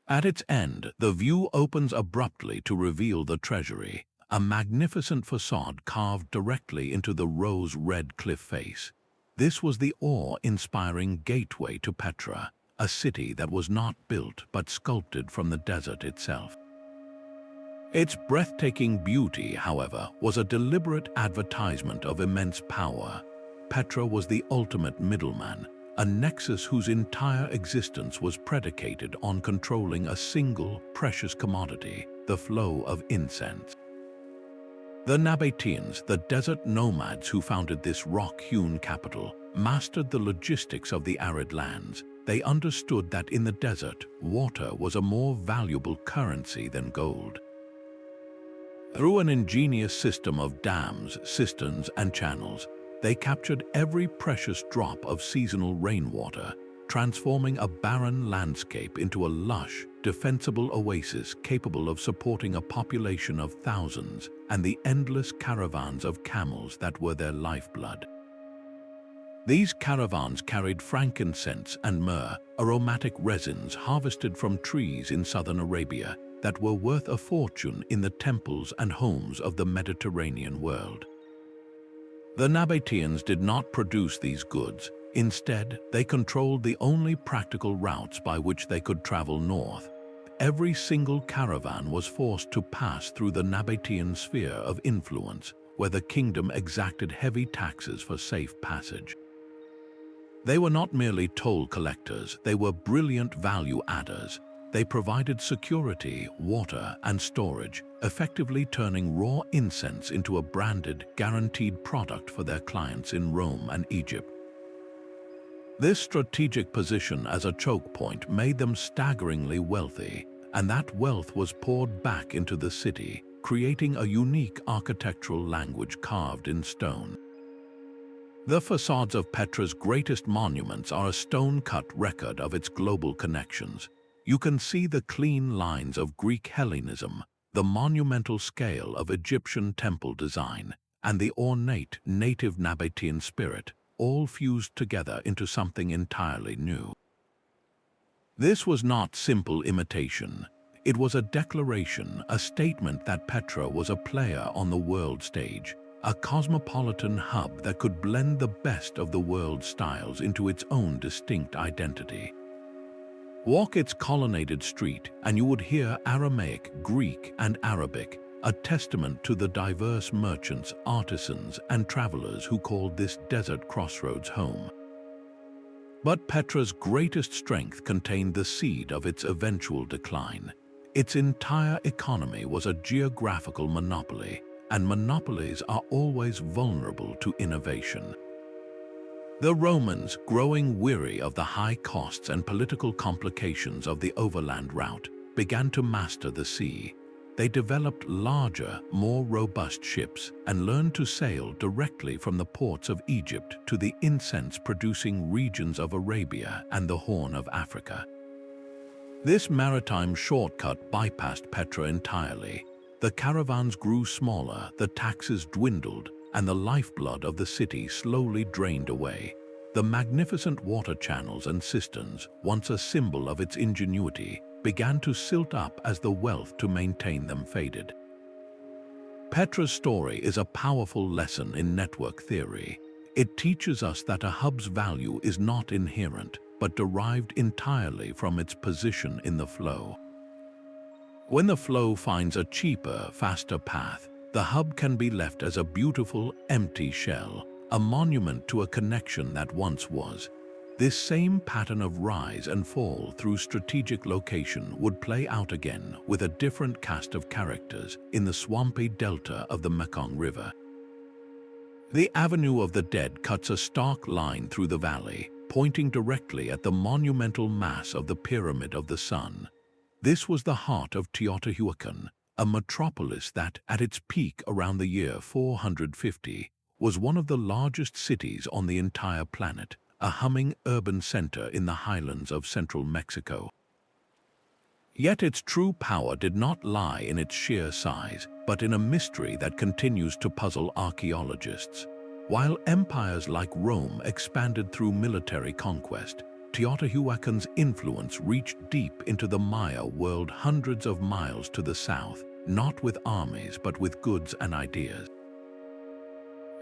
Speaker 1: At its end, the view opens abruptly to reveal the treasury, a magnificent facade carved directly into the rose-red cliff face. This was the awe-inspiring gateway to Petra, a city that was not built but sculpted from the desert itself. Its breathtaking beauty, however, was a deliberate advertisement of immense power. Petra was the ultimate middleman, a nexus whose entire existence was predicated on controlling a single precious commodity, the flow of incense. The Nabateans, the desert nomads who founded this rock-hewn capital, mastered the logistics of the arid lands. They understood that in the desert, water was a more valuable currency than gold. Through an ingenious system of dams, cisterns, and channels, they captured every precious drop of seasonal rainwater, transforming a barren landscape into a lush, defensible oasis capable of supporting a population of thousands and the endless caravans of camels that were their lifeblood. These caravans carried frankincense and myrrh, aromatic resins harvested from trees in southern Arabia that were worth a fortune in the temples and homes of the Mediterranean world. The Nabateans did not produce these goods. Instead, they controlled the only practical routes by which they could travel north. Every single caravan was forced to pass through the Nabatean sphere of influence, where the kingdom exacted heavy taxes for safe passage. They were not merely toll collectors, they were brilliant value adders. They provided security, water, and storage, effectively turning raw incense into a branded, guaranteed product for their clients in Rome and Egypt. This strategic position as a choke point made them staggeringly wealthy, and that wealth was poured back into the city, creating a unique architectural language carved in stone. The facades of Petra's greatest monuments are a stone-cut record of its global connections. You can see the clean lines of Greek Hellenism, the monumental scale of Egyptian temple design, and the ornate native Nabatean spirit, all fused together into something entirely new. This was not simple imitation. It was a declaration, a statement that Petra was a player on the world stage, a cosmopolitan hub that could blend the best of the world's styles into its own distinct identity. Walk its colonnaded street and you would hear Aramaic, Greek, and Arabic, a testament to the diverse merchants, artisans, and travelers who called this desert crossroads home. But Petra's greatest strength contained the seed of its eventual decline. Its entire economy was a geographical monopoly, and monopolies are always vulnerable to innovation. The Romans, growing weary of the high costs and political complications of the overland route, began to master the sea. They developed larger, more robust ships and learned to sail directly from the ports of Egypt to the incense-producing regions of Arabia and the Horn of Africa. This maritime shortcut bypassed Petra entirely. The caravans grew smaller, the taxes dwindled, and the lifeblood of the city slowly drained away. The magnificent water channels and cisterns, once a symbol of its ingenuity, began to silt up as the wealth to maintain them faded. Petra's story is a powerful lesson in network theory. It teaches us that a hub's value is not inherent, but derived entirely from its position in the flow. When the flow finds a cheaper, faster path, the hub can be left as a beautiful, empty shell, a monument to a connection that once was. This same pattern of rise and fall through strategic location would play out again with a different cast of characters in the swampy delta of the Mekong River. The Avenue of the Dead cuts a stark line through the valley, pointing directly at the monumental mass of the Pyramid of the Sun. This was the heart of Teotihuacan, a metropolis that, at its peak around the year 450, was one of the largest cities on the entire planet, a humming urban center in the highlands of central Mexico. Yet its true power did not lie in its sheer size, but in a mystery that continues to puzzle archaeologists. While empires like Rome expanded through military conquest, Teotihuacan's influence reached deep into the Maya world hundreds of miles to the south, not with armies but with goods and ideas.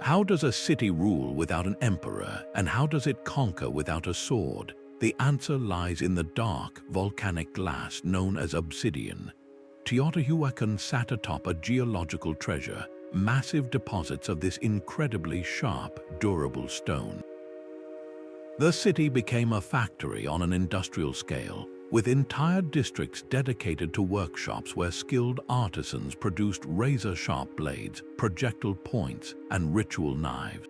Speaker 1: How does a city rule without an emperor, and how does it conquer without a sword? The answer lies in the dark, volcanic glass known as obsidian. Teotihuacan sat atop a geological treasure, massive deposits of this incredibly sharp, durable stone. The city became a factory on an industrial scale, with entire districts dedicated to workshops where skilled artisans produced razor-sharp blades, projectile points, and ritual knives.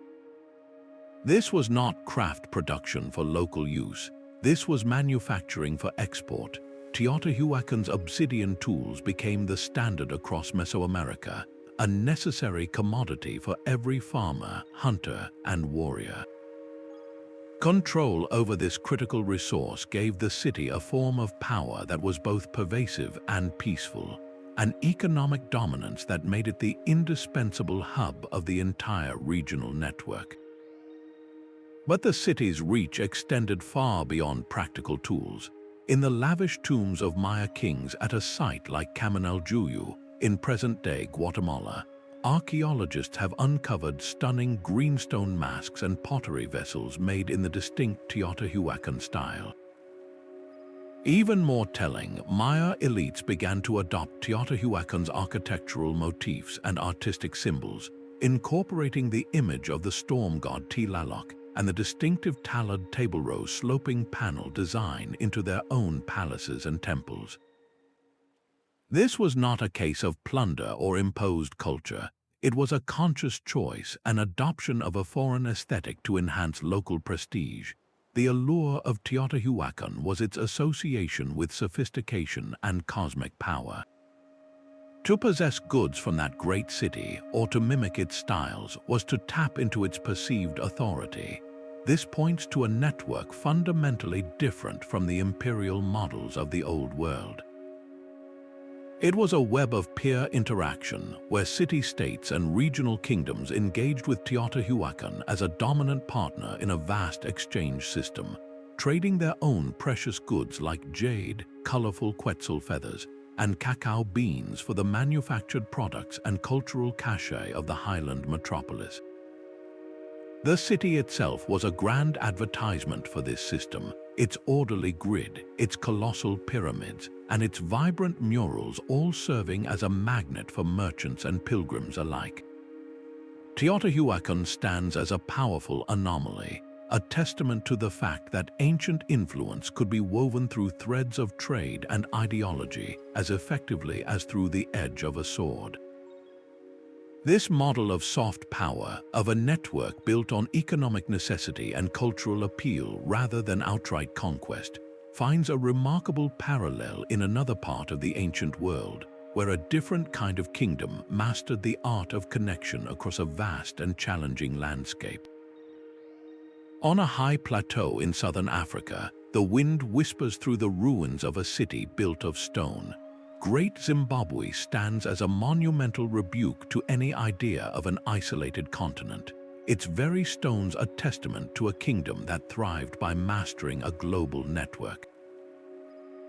Speaker 1: This was not craft production for local use. This was manufacturing for export. Teotihuacan's obsidian tools became the standard across Mesoamerica, a necessary commodity for every farmer, hunter, and warrior. Control over this critical resource gave the city a form of power that was both pervasive and peaceful, an economic dominance that made it the indispensable hub of the entire regional network. But the city's reach extended far beyond practical tools. In the lavish tombs of Maya kings at a site like Caminaljuyu, in present-day Guatemala, archaeologists have uncovered stunning greenstone masks and pottery vessels made in the distinct Teotihuacan style. Even more telling, Maya elites began to adopt Teotihuacan's architectural motifs and artistic symbols, incorporating the image of the storm god Tlaloc and the distinctive talud table row sloping panel design into their own palaces and temples. This was not a case of plunder or imposed culture. It was a conscious choice, an adoption of a foreign aesthetic to enhance local prestige. The allure of Teotihuacan was its association with sophistication and cosmic power. To possess goods from that great city, or to mimic its styles, was to tap into its perceived authority. This points to a network fundamentally different from the imperial models of the Old World. It was a web of peer interaction, where city-states and regional kingdoms engaged with Teotihuacan as a dominant partner in a vast exchange system, trading their own precious goods like jade, colorful quetzal feathers, and cacao beans for the manufactured products and cultural cachet of the highland metropolis. The city itself was a grand advertisement for this system, its orderly grid, its colossal pyramids, and its vibrant murals all serving as a magnet for merchants and pilgrims alike. Teotihuacan stands as a powerful anomaly, a testament to the fact that ancient influence could be woven through threads of trade and ideology as effectively as through the edge of a sword. This model of soft power, of a network built on economic necessity and cultural appeal rather than outright conquest, finds a remarkable parallel in another part of the ancient world, where a different kind of kingdom mastered the art of connection across a vast and challenging landscape. On a high plateau in southern Africa, the wind whispers through the ruins of a city built of stone. Great Zimbabwe stands as a monumental rebuke to any idea of an isolated continent, its very stones a testament to a kingdom that thrived by mastering a global network.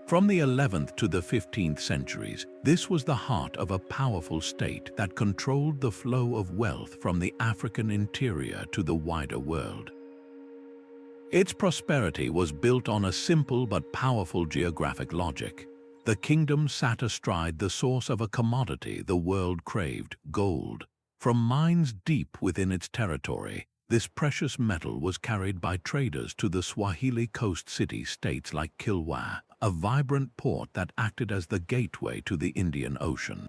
Speaker 1: From the 11th to the 15th centuries, this was the heart of a powerful state that controlled the flow of wealth from the African interior to the wider world. Its prosperity was built on a simple but powerful geographic logic. The kingdom sat astride the source of a commodity the world craved, gold. From mines deep within its territory, this precious metal was carried by traders to the Swahili coast city-states like Kilwa, a vibrant port that acted as the gateway to the Indian Ocean.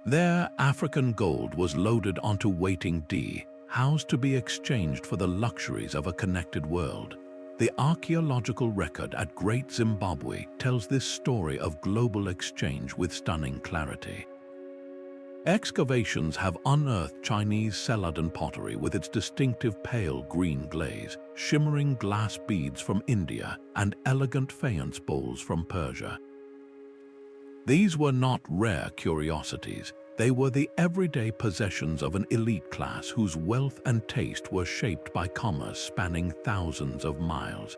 Speaker 1: There, African gold was loaded onto waiting D, housed to be exchanged for the luxuries of a connected world. The archaeological record at Great Zimbabwe tells this story of global exchange with stunning clarity. Excavations have unearthed Chinese celadon pottery with its distinctive pale green glaze, shimmering glass beads from India, and elegant faience bowls from Persia. These were not rare curiosities. They were the everyday possessions of an elite class whose wealth and taste were shaped by commerce spanning thousands of miles.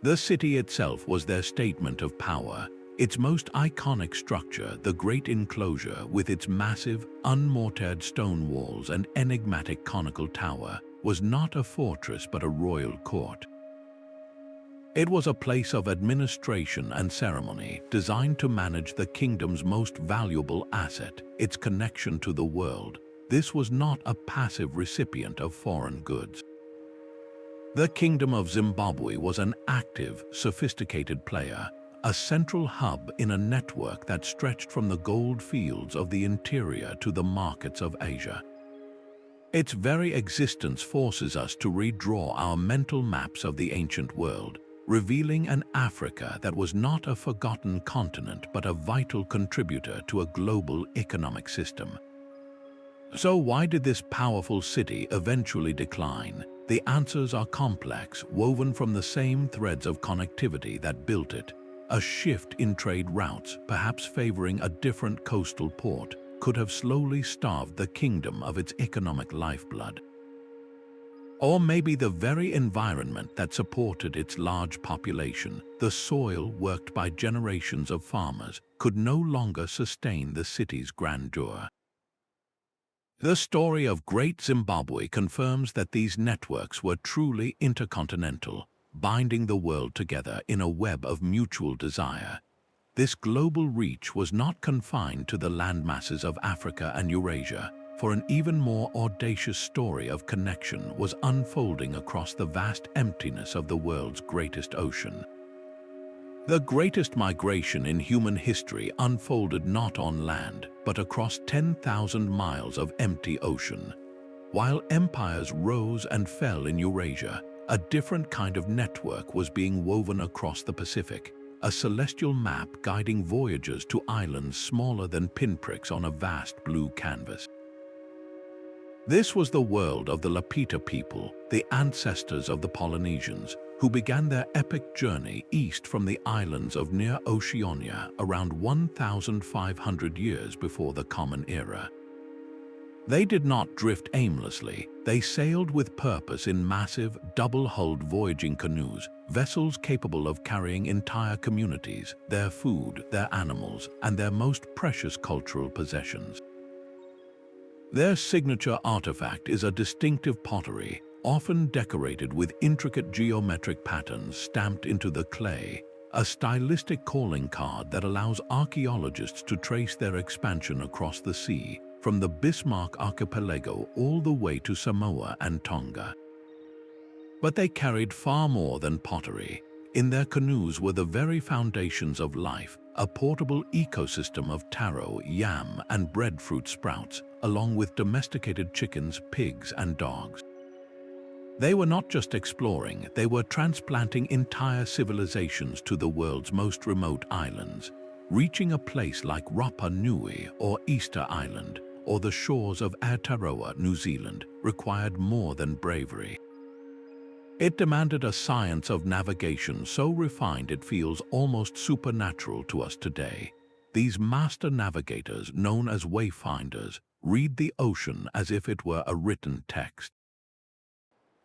Speaker 1: The city itself was their statement of power. Its most iconic structure, the Great Enclosure with its massive, unmortared stone walls and enigmatic conical tower, was not a fortress but a royal court. It was a place of administration and ceremony designed to manage the kingdom's most valuable asset, its connection to the world. This was not a passive recipient of foreign goods. The Kingdom of Zimbabwe was an active, sophisticated player, a central hub in a network that stretched from the gold fields of the interior to the markets of Asia. Its very existence forces us to redraw our mental maps of the ancient world, revealing an Africa that was not a forgotten continent but a vital contributor to a global economic system. So why did this powerful city eventually decline? The answers are complex, woven from the same threads of connectivity that built it. A shift in trade routes, perhaps favoring a different coastal port, could have slowly starved the kingdom of its economic lifeblood. Or maybe the very environment that supported its large population, the soil worked by generations of farmers, could no longer sustain the city's grandeur. The story of Great Zimbabwe confirms that these networks were truly intercontinental, binding the world together in a web of mutual desire. This global reach was not confined to the landmasses of Africa and Eurasia, for an even more audacious story of connection was unfolding across the vast emptiness of the world's greatest ocean. The greatest migration in human history unfolded not on land, but across 10,000 miles of empty ocean. While empires rose and fell in Eurasia, a different kind of network was being woven across the Pacific, a celestial map guiding voyagers to islands smaller than pinpricks on a vast blue canvas. This was the world of the Lapita people, the ancestors of the Polynesians, who began their epic journey east from the islands of near Oceania around 1,500 years before the Common Era. They did not drift aimlessly, they sailed with purpose in massive, double-hulled voyaging canoes, vessels capable of carrying entire communities, their food, their animals, and their most precious cultural possessions. Their signature artifact is a distinctive pottery, often decorated with intricate geometric patterns stamped into the clay, a stylistic calling card that allows archaeologists to trace their expansion across the sea, from the Bismarck archipelago all the way to Samoa and Tonga. But they carried far more than pottery. In their canoes were the very foundations of life, a portable ecosystem of taro, yam, and breadfruit sprouts, along with domesticated chickens, pigs, and dogs. They were not just exploring, they were transplanting entire civilizations to the world's most remote islands. Reaching a place like Rapa Nui or Easter Island, or the shores of Aotearoa, New Zealand, required more than bravery. It demanded a science of navigation so refined it feels almost supernatural to us today. These master navigators, known as wayfinders, read the ocean as if it were a written text.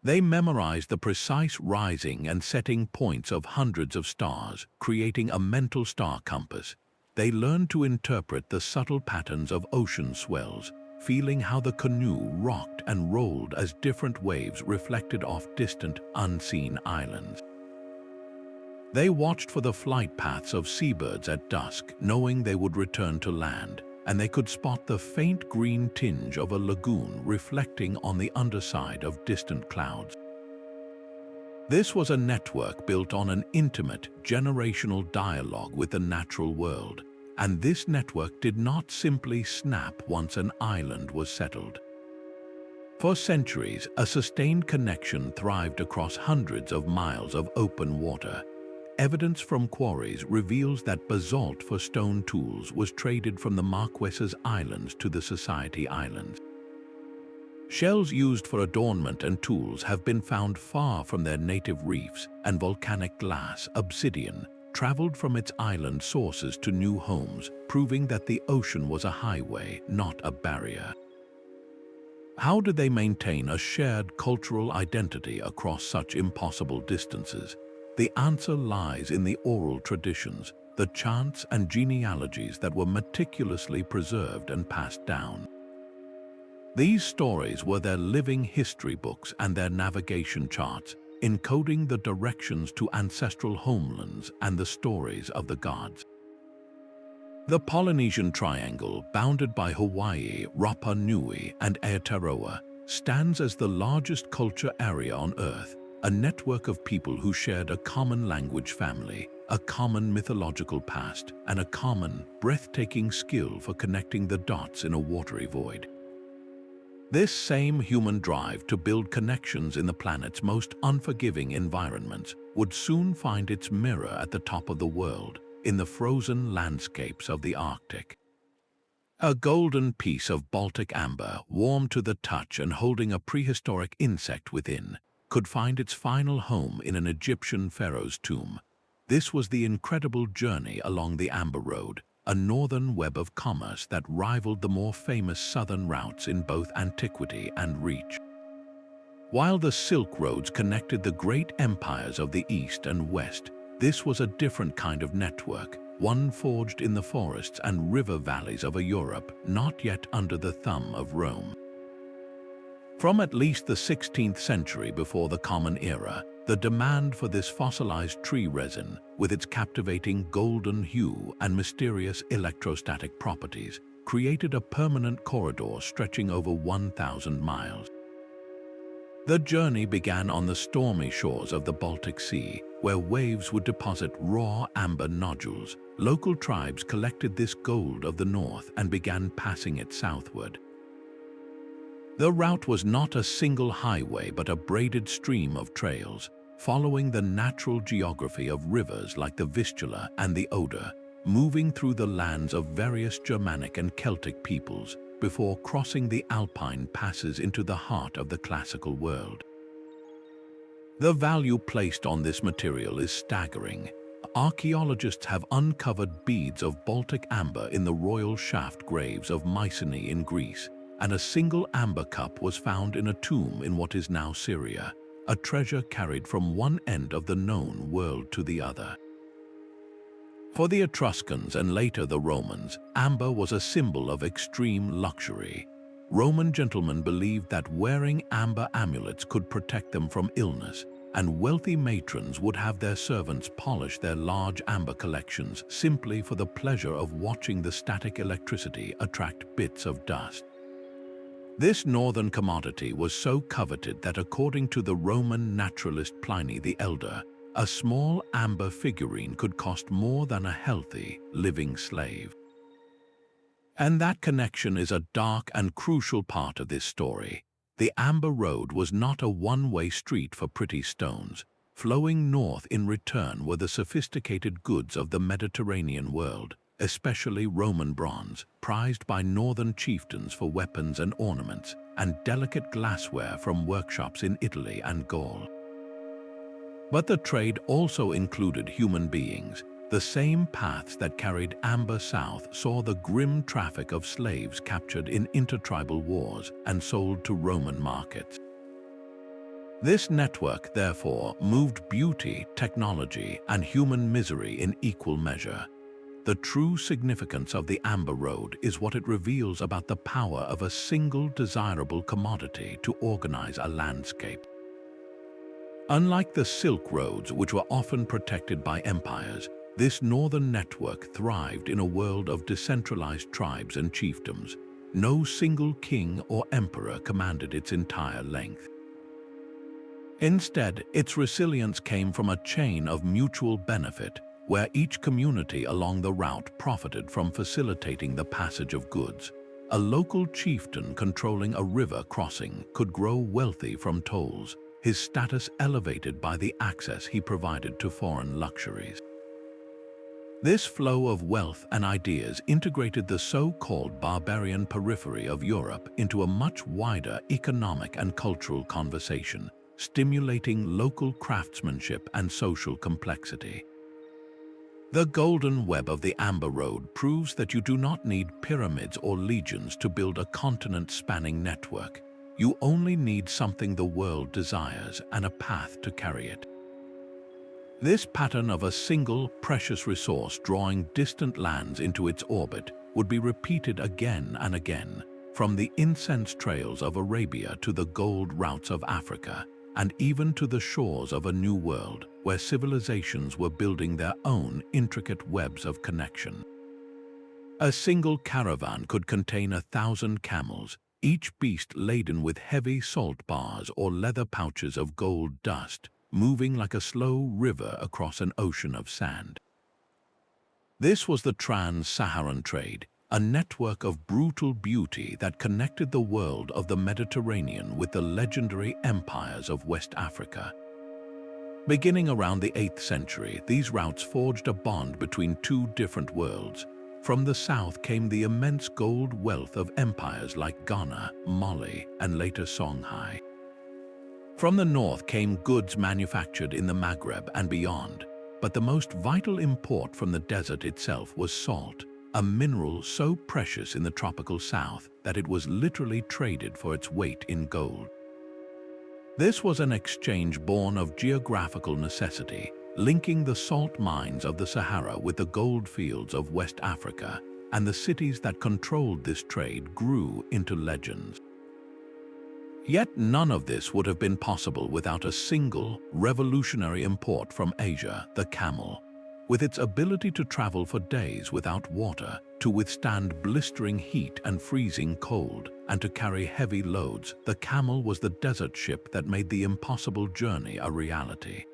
Speaker 1: They memorized the precise rising and setting points of hundreds of stars, creating a mental star compass. They learned to interpret the subtle patterns of ocean swells, feeling how the canoe rocked and rolled as different waves reflected off distant, unseen islands. They watched for the flight paths of seabirds at dusk, knowing they would return to land, and they could spot the faint green tinge of a lagoon reflecting on the underside of distant clouds. This was a network built on an intimate, generational dialogue with the natural world, and this network did not simply snap once an island was settled. For centuries, a sustained connection thrived across hundreds of miles of open water. Evidence from quarries reveals that basalt for stone tools was traded from the Marquesas Islands to the Society Islands. Shells used for adornment and tools have been found far from their native reefs, and volcanic glass, obsidian, traveled from its island sources to new homes, proving that the ocean was a highway, not a barrier. How did they maintain a shared cultural identity across such impossible distances? The answer lies in the oral traditions, the chants and genealogies that were meticulously preserved and passed down. These stories were their living history books and their navigation charts, encoding the directions to ancestral homelands and the stories of the gods. The Polynesian Triangle, bounded by Hawaii, Rapa Nui, and Aotearoa, stands as the largest culture area on Earth, a network of people who shared a common language family, a common mythological past, and a common, breathtaking skill for connecting the dots in a watery void. This same human drive to build connections in the planet's most unforgiving environments would soon find its mirror at the top of the world, in the frozen landscapes of the Arctic. A golden piece of Baltic amber, warm to the touch and holding a prehistoric insect within, could find its final home in an Egyptian pharaoh's tomb. This was the incredible journey along the Amber Road, a northern web of commerce that rivaled the more famous southern routes in both antiquity and reach. While the Silk Roads connected the great empires of the East and West, this was a different kind of network, one forged in the forests and river valleys of a Europe not yet under the thumb of Rome. From at least the 16th century before the Common Era, the demand for this fossilized tree resin, with its captivating golden hue and mysterious electrostatic properties, created a permanent corridor stretching over 1,000 miles. The journey began on the stormy shores of the Baltic Sea, where waves would deposit raw amber nodules. Local tribes collected this gold of the north and began passing it southward. The route was not a single highway but a braided stream of trails, following the natural geography of rivers like the Vistula and the Oder, moving through the lands of various Germanic and Celtic peoples before crossing the Alpine passes into the heart of the classical world. The value placed on this material is staggering. Archaeologists have uncovered beads of Baltic amber in the royal shaft graves of Mycenae in Greece, and a single amber cup was found in a tomb in what is now Syria, a treasure carried from one end of the known world to the other. For the Etruscans and later the Romans, amber was a symbol of extreme luxury. Roman gentlemen believed that wearing amber amulets could protect them from illness, and wealthy matrons would have their servants polish their large amber collections simply for the pleasure of watching the static electricity attract bits of dust. This northern commodity was so coveted that according to the Roman naturalist Pliny the Elder, a small amber figurine could cost more than a healthy, living slave. And that connection is a dark and crucial part of this story. The Amber Road was not a one-way street for pretty stones. Flowing north in return were the sophisticated goods of the Mediterranean world, especially Roman bronze, prized by northern chieftains for weapons and ornaments, and delicate glassware from workshops in Italy and Gaul. But the trade also included human beings. The same paths that carried amber south saw the grim traffic of slaves captured in intertribal wars and sold to Roman markets. This network, therefore, moved beauty, technology, and human misery in equal measure. The true significance of the Amber Road is what it reveals about the power of a single desirable commodity to organize a landscape. Unlike the Silk Roads, which were often protected by empires, this northern network thrived in a world of decentralized tribes and chiefdoms. No single king or emperor commanded its entire length. Instead, its resilience came from a chain of mutual benefit, where each community along the route profited from facilitating the passage of goods. A local chieftain controlling a river crossing could grow wealthy from tolls, his status elevated by the access he provided to foreign luxuries. This flow of wealth and ideas integrated the so-called barbarian periphery of Europe into a much wider economic and cultural conversation, stimulating local craftsmanship and social complexity. The golden web of the Amber Road proves that you do not need pyramids or legions to build a continent-spanning network. You only need something the world desires and a path to carry it. This pattern of a single, precious resource drawing distant lands into its orbit would be repeated again and again, from the incense trails of Arabia to the gold routes of Africa, and even to the shores of a new world where civilizations were building their own intricate webs of connection. A single caravan could contain 1,000 camels, each beast laden with heavy salt bars or leather pouches of gold dust, moving like a slow river across an ocean of sand. This was the Trans-Saharan trade, a network of brutal beauty that connected the world of the Mediterranean with the legendary empires of West Africa. Beginning around the 8th century, these routes forged a bond between two different worlds. From the south came the immense gold wealth of empires like Ghana, Mali, and later Songhai. From the north came goods manufactured in the Maghreb and beyond, but the most vital import from the desert itself was salt, a mineral so precious in the tropical south that it was literally traded for its weight in gold. This was an exchange born of geographical necessity, linking the salt mines of the Sahara with the gold fields of West Africa, and the cities that controlled this trade grew into legends. Yet none of this would have been possible without a single, revolutionary import from Asia, the camel. With its ability to travel for days without water, to withstand blistering heat and freezing cold, and to carry heavy loads, the camel was the desert ship that made the impossible journey a reality.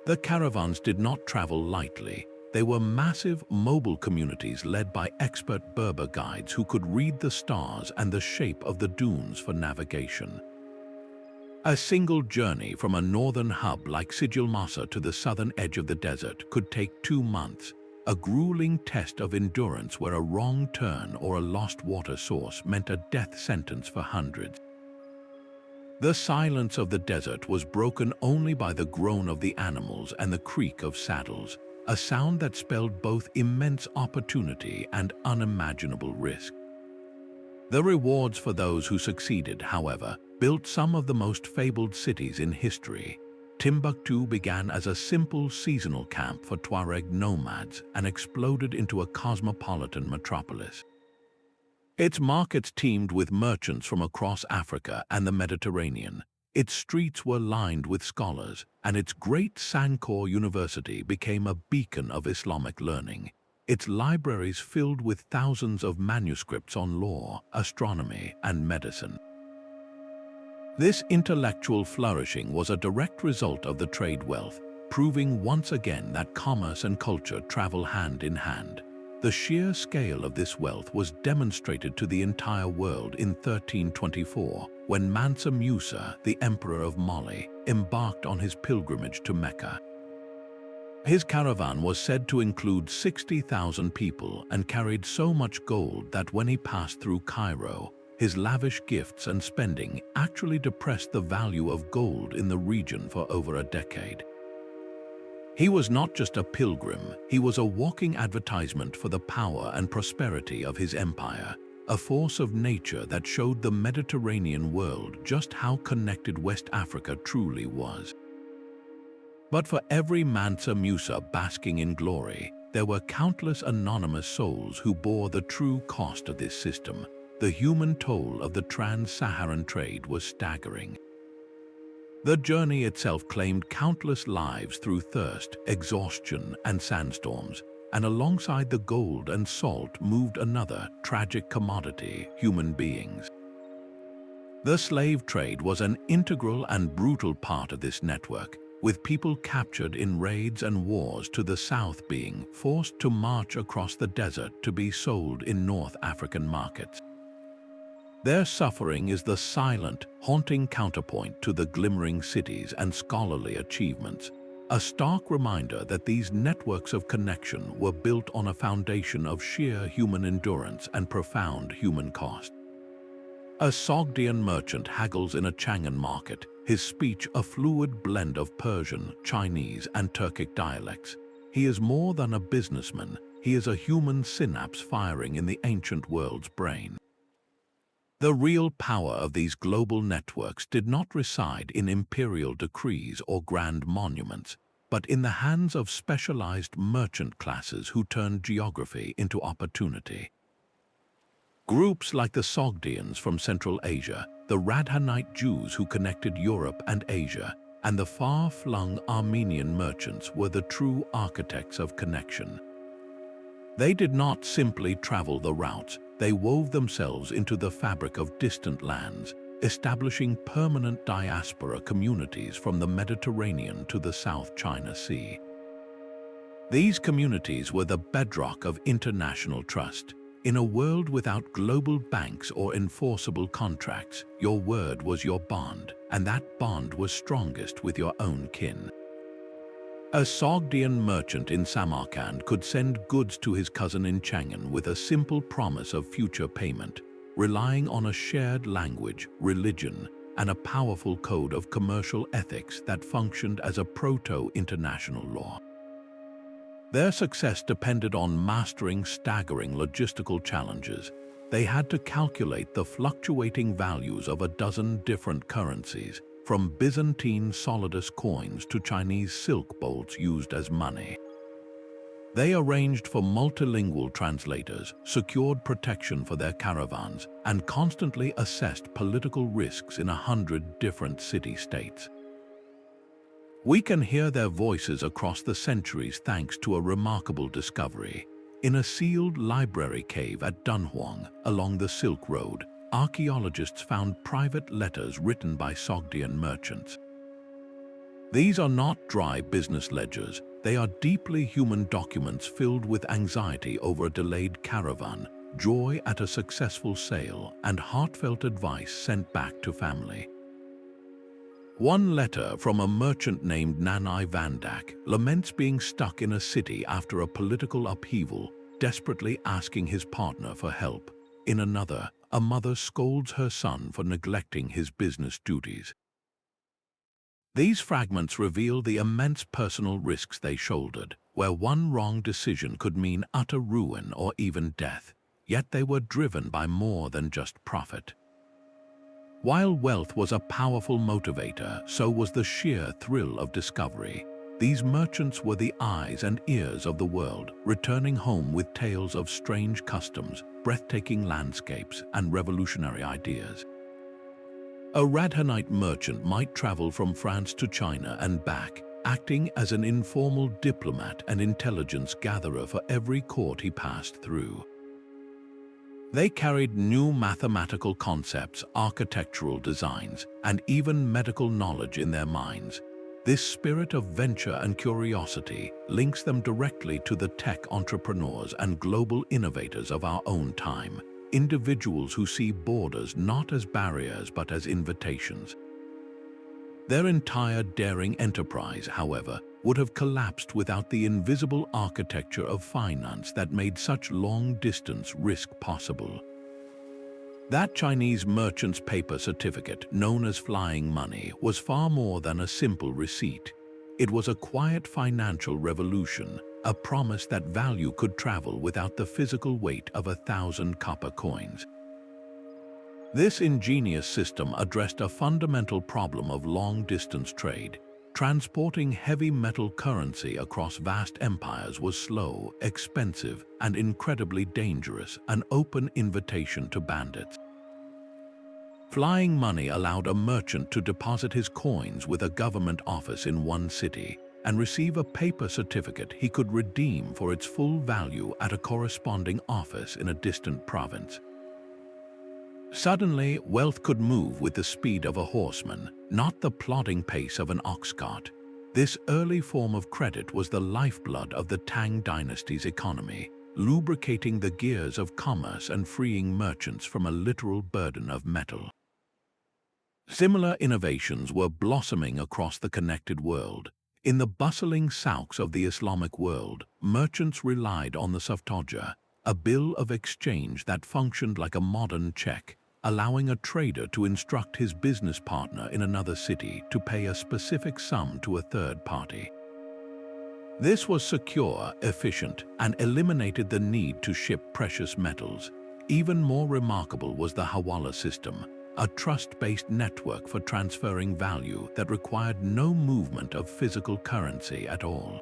Speaker 1: The caravans did not travel lightly. They were massive, mobile communities led by expert Berber guides who could read the stars and the shape of the dunes for navigation. A single journey from a northern hub like Sijilmasa to the southern edge of the desert could take 2 months, a grueling test of endurance where a wrong turn or a lost water source meant a death sentence for hundreds. The silence of the desert was broken only by the groan of the animals and the creak of saddles, a sound that spelled both immense opportunity and unimaginable risk. The rewards for those who succeeded, however, built some of the most fabled cities in history. Timbuktu began as a simple seasonal camp for Tuareg nomads and exploded into a cosmopolitan metropolis. Its markets teemed with merchants from across Africa and the Mediterranean. Its streets were lined with scholars, and its great Sankore University became a beacon of Islamic learning. Its libraries filled with thousands of manuscripts on law, astronomy, and medicine. This intellectual flourishing was a direct result of the trade wealth, proving once again that commerce and culture travel hand in hand. The sheer scale of this wealth was demonstrated to the entire world in 1324, when Mansa Musa, the Emperor of Mali, embarked on his pilgrimage to Mecca. His caravan was said to include 60,000 people and carried so much gold that when he passed through Cairo, his lavish gifts and spending actually depressed the value of gold in the region for over a decade. He was not just a pilgrim, he was a walking advertisement for the power and prosperity of his empire, a force of nature that showed the Mediterranean world just how connected West Africa truly was. But for every Mansa Musa basking in glory, there were countless anonymous souls who bore the true cost of this system. The human toll of the Trans-Saharan trade was staggering. The journey itself claimed countless lives through thirst, exhaustion, and sandstorms, and alongside the gold and salt moved another tragic commodity: human beings. The slave trade was an integral and brutal part of this network, with people captured in raids and wars to the south being forced to march across the desert to be sold in North African markets. Their suffering is the silent, haunting counterpoint to the glimmering cities and scholarly achievements, a stark reminder that these networks of connection were built on a foundation of sheer human endurance and profound human cost. A Sogdian merchant haggles in a Chang'an market, his speech a fluid blend of Persian, Chinese, and Turkic dialects. He is more than a businessman, he is a human synapse firing in the ancient world's brain. The real power of these global networks did not reside in imperial decrees or grand monuments, but in the hands of specialized merchant classes who turned geography into opportunity. Groups like the Sogdians from Central Asia, the Radhanite Jews who connected Europe and Asia, and the far-flung Armenian merchants were the true architects of connection. They did not simply travel the routes, they wove themselves into the fabric of distant lands, establishing permanent diaspora communities from the Mediterranean to the South China Sea. These communities were the bedrock of international trust. In a world without global banks or enforceable contracts, your word was your bond, and that bond was strongest with your own kin. A Sogdian merchant in Samarkand could send goods to his cousin in Chang'an with a simple promise of future payment, relying on a shared language, religion, and a powerful code of commercial ethics that functioned as a proto-international law. Their success depended on mastering staggering logistical challenges. They had to calculate the fluctuating values of a dozen different currencies, from Byzantine solidus coins to Chinese silk bolts used as money. They arranged for multilingual translators, secured protection for their caravans, and constantly assessed political risks in 100 different city-states. We can hear their voices across the centuries thanks to a remarkable discovery. In a sealed library cave at Dunhuang, along the Silk Road, archaeologists found private letters written by Sogdian merchants. These are not dry business ledgers, they are deeply human documents filled with anxiety over a delayed caravan, joy at a successful sale, and heartfelt advice sent back to family. One letter from a merchant named Nanai Vandak laments being stuck in a city after a political upheaval, desperately asking his partner for help. In another, a mother scolds her son for neglecting his business duties. These fragments reveal the immense personal risks they shouldered, where one wrong decision could mean utter ruin or even death, yet they were driven by more than just profit. While wealth was a powerful motivator, so was the sheer thrill of discovery. These merchants were the eyes and ears of the world, returning home with tales of strange customs, breathtaking landscapes, and revolutionary ideas. A Radhanite merchant might travel from France to China and back, acting as an informal diplomat and intelligence gatherer for every court he passed through. They carried new mathematical concepts, architectural designs, and even medical knowledge in their minds. This spirit of venture and curiosity links them directly to the tech entrepreneurs and global innovators of our own time, individuals who see borders not as barriers but as invitations. Their entire daring enterprise, however, would have collapsed without the invisible architecture of finance that made such long-distance risk possible. That Chinese merchant's paper certificate, known as flying money, was far more than a simple receipt. It was a quiet financial revolution, a promise that value could travel without the physical weight of 1,000 copper coins. This ingenious system addressed a fundamental problem of long-distance trade. Transporting heavy metal currency across vast empires was slow, expensive, and incredibly dangerous, an open invitation to bandits. Flying money allowed a merchant to deposit his coins with a government office in one city and receive a paper certificate he could redeem for its full value at a corresponding office in a distant province. Suddenly, wealth could move with the speed of a horseman, not the plodding pace of an ox cart. This early form of credit was the lifeblood of the Tang dynasty's economy, lubricating the gears of commerce and freeing merchants from a literal burden of metal. Similar innovations were blossoming across the connected world. In the bustling souks of the Islamic world, merchants relied on the saftoja, a bill of exchange that functioned like a modern check, allowing a trader to instruct his business partner in another city to pay a specific sum to a third party. This was secure, efficient, and eliminated the need to ship precious metals. Even more remarkable was the Hawala system, a trust-based network for transferring value that required no movement of physical currency at all.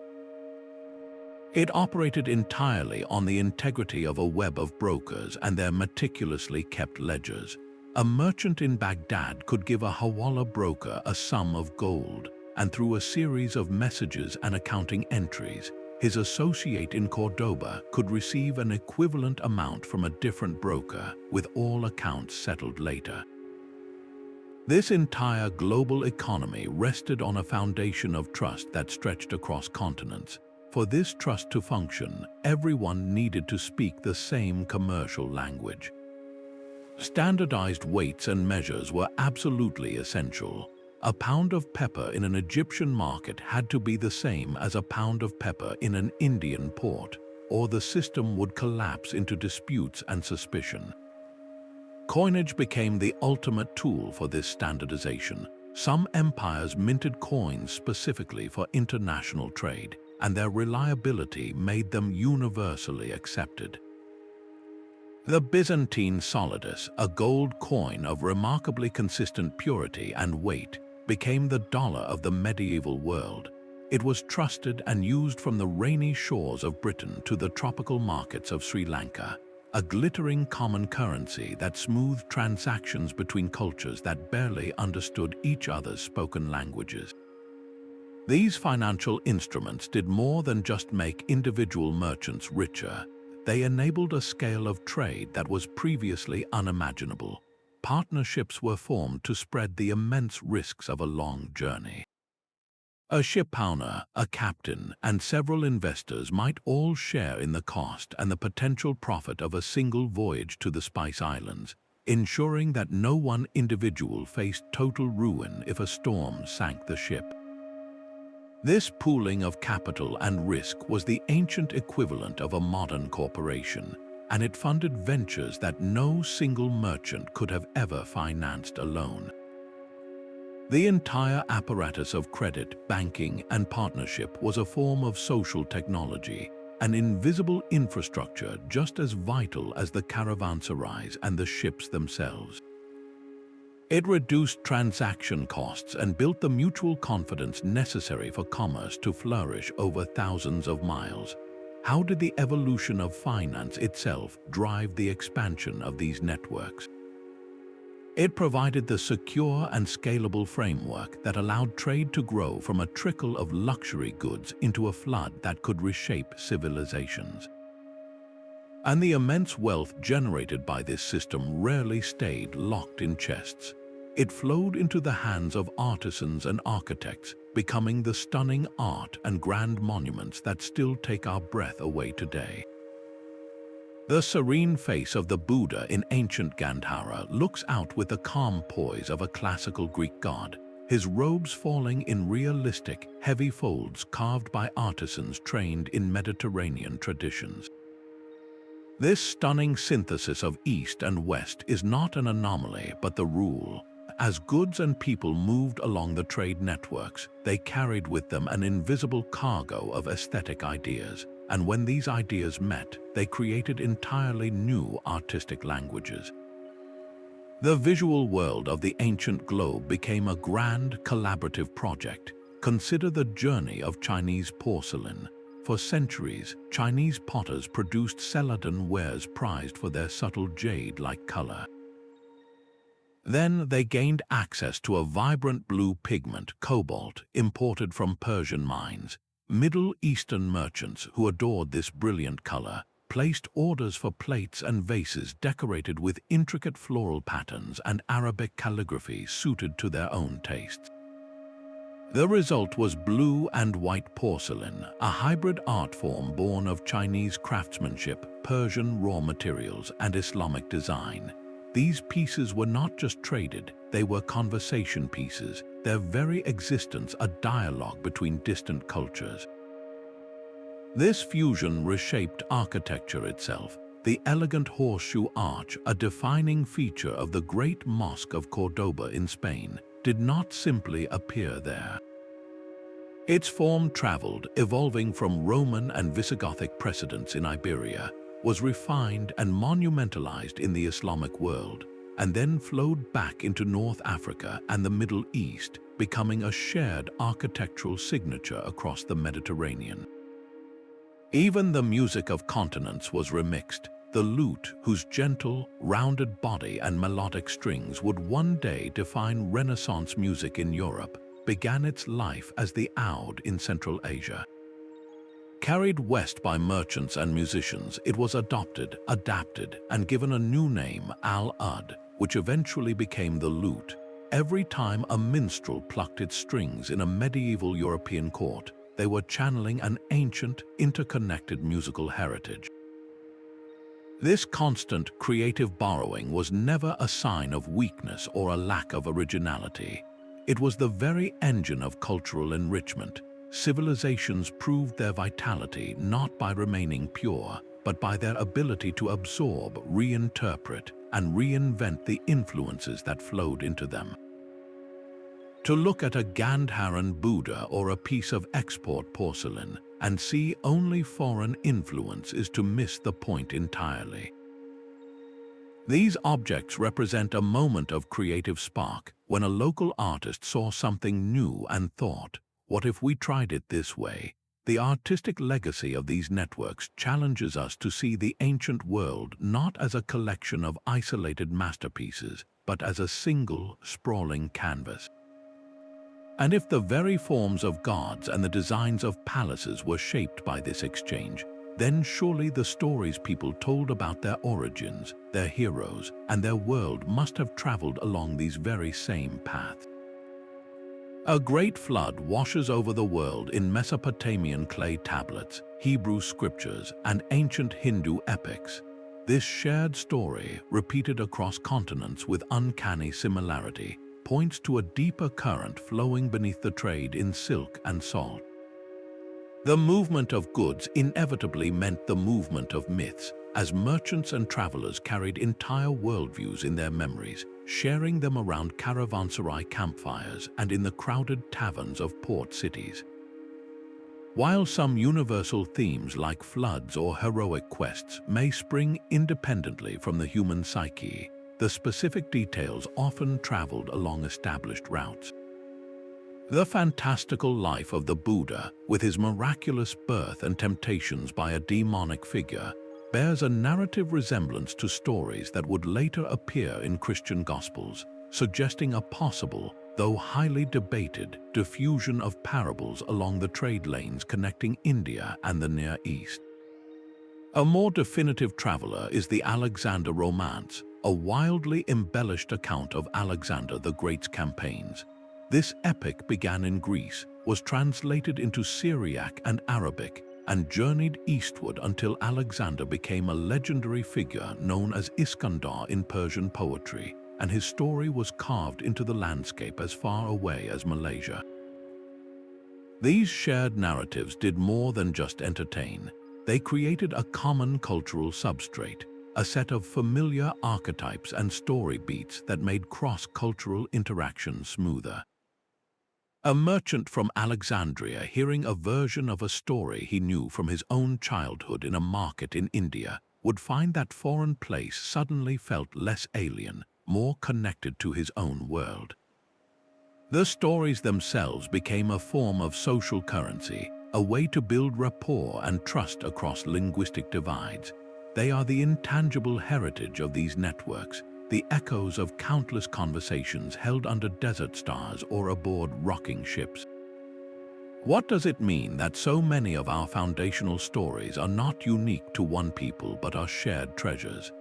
Speaker 1: It operated entirely on the integrity of a web of brokers and their meticulously kept ledgers. A merchant in Baghdad could give a hawala broker a sum of gold, and through a series of messages and accounting entries, his associate in Cordoba could receive an equivalent amount from a different broker, with all accounts settled later. This entire global economy rested on a foundation of trust that stretched across continents. For this trust to function, everyone needed to speak the same commercial language. Standardized weights and measures were absolutely essential. A pound of pepper in an Egyptian market had to be the same as a pound of pepper in an Indian port, or the system would collapse into disputes and suspicion. Coinage became the ultimate tool for this standardization. Some empires minted coins specifically for international trade, and their reliability made them universally accepted. The Byzantine solidus, a gold coin of remarkably consistent purity and weight, became the dollar of the medieval world. It was trusted and used from the rainy shores of Britain to the tropical markets of Sri Lanka, a glittering common currency that smoothed transactions between cultures that barely understood each other's spoken languages. These financial instruments did more than just make individual merchants richer. They enabled a scale of trade that was previously unimaginable. Partnerships were formed to spread the immense risks of a long journey. A shipowner, a captain, and several investors might all share in the cost and the potential profit of a single voyage to the Spice Islands, ensuring that no one individual faced total ruin if a storm sank the ship. This pooling of capital and risk was the ancient equivalent of a modern corporation, and it funded ventures that no single merchant could have ever financed alone. The entire apparatus of credit, banking, and partnership was a form of social technology, an invisible infrastructure just as vital as the caravanserais and the ships themselves. It reduced transaction costs and built the mutual confidence necessary for commerce to flourish over thousands of miles. How did the evolution of finance itself drive the expansion of these networks? It provided the secure and scalable framework that allowed trade to grow from a trickle of luxury goods into a flood that could reshape civilizations. And the immense wealth generated by this system rarely stayed locked in chests. It flowed into the hands of artisans and architects, becoming the stunning art and grand monuments that still take our breath away today. The serene face of the Buddha in ancient Gandhara looks out with the calm poise of a classical Greek god, his robes falling in realistic, heavy folds carved by artisans trained in Mediterranean traditions. This stunning synthesis of East and West is not an anomaly but the rule. As goods and people moved along the trade networks, they carried with them an invisible cargo of aesthetic ideas, and when these ideas met, they created entirely new artistic languages. The visual world of the ancient globe became a grand, collaborative project. Consider the journey of Chinese porcelain. For centuries, Chinese potters produced celadon wares prized for their subtle jade-like color. Then they gained access to a vibrant blue pigment, cobalt, imported from Persian mines. Middle Eastern merchants who adored this brilliant color placed orders for plates and vases decorated with intricate floral patterns and Arabic calligraphy suited to their own tastes. The result was blue and white porcelain, a hybrid art form born of Chinese craftsmanship, Persian raw materials, and Islamic design. These pieces were not just traded, they were conversation pieces, their very existence a dialogue between distant cultures. This fusion reshaped architecture itself. The elegant horseshoe arch, a defining feature of the Great Mosque of Cordoba in Spain, did not simply appear there. Its form traveled, evolving from Roman and Visigothic precedents in Iberia, was refined and monumentalized in the Islamic world, and then flowed back into North Africa and the Middle East, becoming a shared architectural signature across the Mediterranean. Even the music of continents was remixed. The lute, whose gentle, rounded body and melodic strings would one day define Renaissance music in Europe, began its life as the oud in Central Asia. Carried west by merchants and musicians, it was adopted, adapted, and given a new name, al-ud, which eventually became the lute. Every time a minstrel plucked its strings in a medieval European court, they were channeling an ancient, interconnected musical heritage. This constant creative borrowing was never a sign of weakness or a lack of originality. It was the very engine of cultural enrichment. Civilizations proved their vitality not by remaining pure, but by their ability to absorb, reinterpret, and reinvent the influences that flowed into them. To look at a Gandharan Buddha or a piece of export porcelain and see only foreign influence is to miss the point entirely. These objects represent a moment of creative spark when a local artist saw something new and thought, what if we tried it this way? The artistic legacy of these networks challenges us to see the ancient world not as a collection of isolated masterpieces, but as a single, sprawling canvas. And if the very forms of gods and the designs of palaces were shaped by this exchange, then surely the stories people told about their origins, their heroes, and their world must have traveled along these very same paths. A great flood washes over the world in Mesopotamian clay tablets, Hebrew scriptures, and ancient Hindu epics. This shared story, repeated across continents with uncanny similarity, points to a deeper current flowing beneath the trade in silk and salt. The movement of goods inevitably meant the movement of myths, as merchants and travelers carried entire worldviews in their memories, sharing them around caravanserai campfires and in the crowded taverns of port cities. While some universal themes like floods or heroic quests may spring independently from the human psyche, the specific details often traveled along established routes. The fantastical life of the Buddha, with his miraculous birth and temptations by a demonic figure, bears a narrative resemblance to stories that would later appear in Christian Gospels, suggesting a possible, though highly debated, diffusion of parables along the trade lanes connecting India and the Near East. A more definitive traveler is the Alexander Romance, a wildly embellished account of Alexander the Great's campaigns. This epic began in Greece, was translated into Syriac and Arabic, and journeyed eastward until Alexander became a legendary figure known as Iskandar in Persian poetry, and his story was carved into the landscape as far away as Malaysia. These shared narratives did more than just entertain. They created a common cultural substrate, a set of familiar archetypes and story beats that made cross-cultural interaction smoother. A merchant from Alexandria hearing a version of a story he knew from his own childhood in a market in India would find that foreign place suddenly felt less alien, more connected to his own world. The stories themselves became a form of social currency, a way to build rapport and trust across linguistic divides. They are the intangible heritage of these networks, the echoes of countless conversations held under desert stars or aboard rocking ships. What does it mean that so many of our foundational stories are not unique to one people but are shared treasures?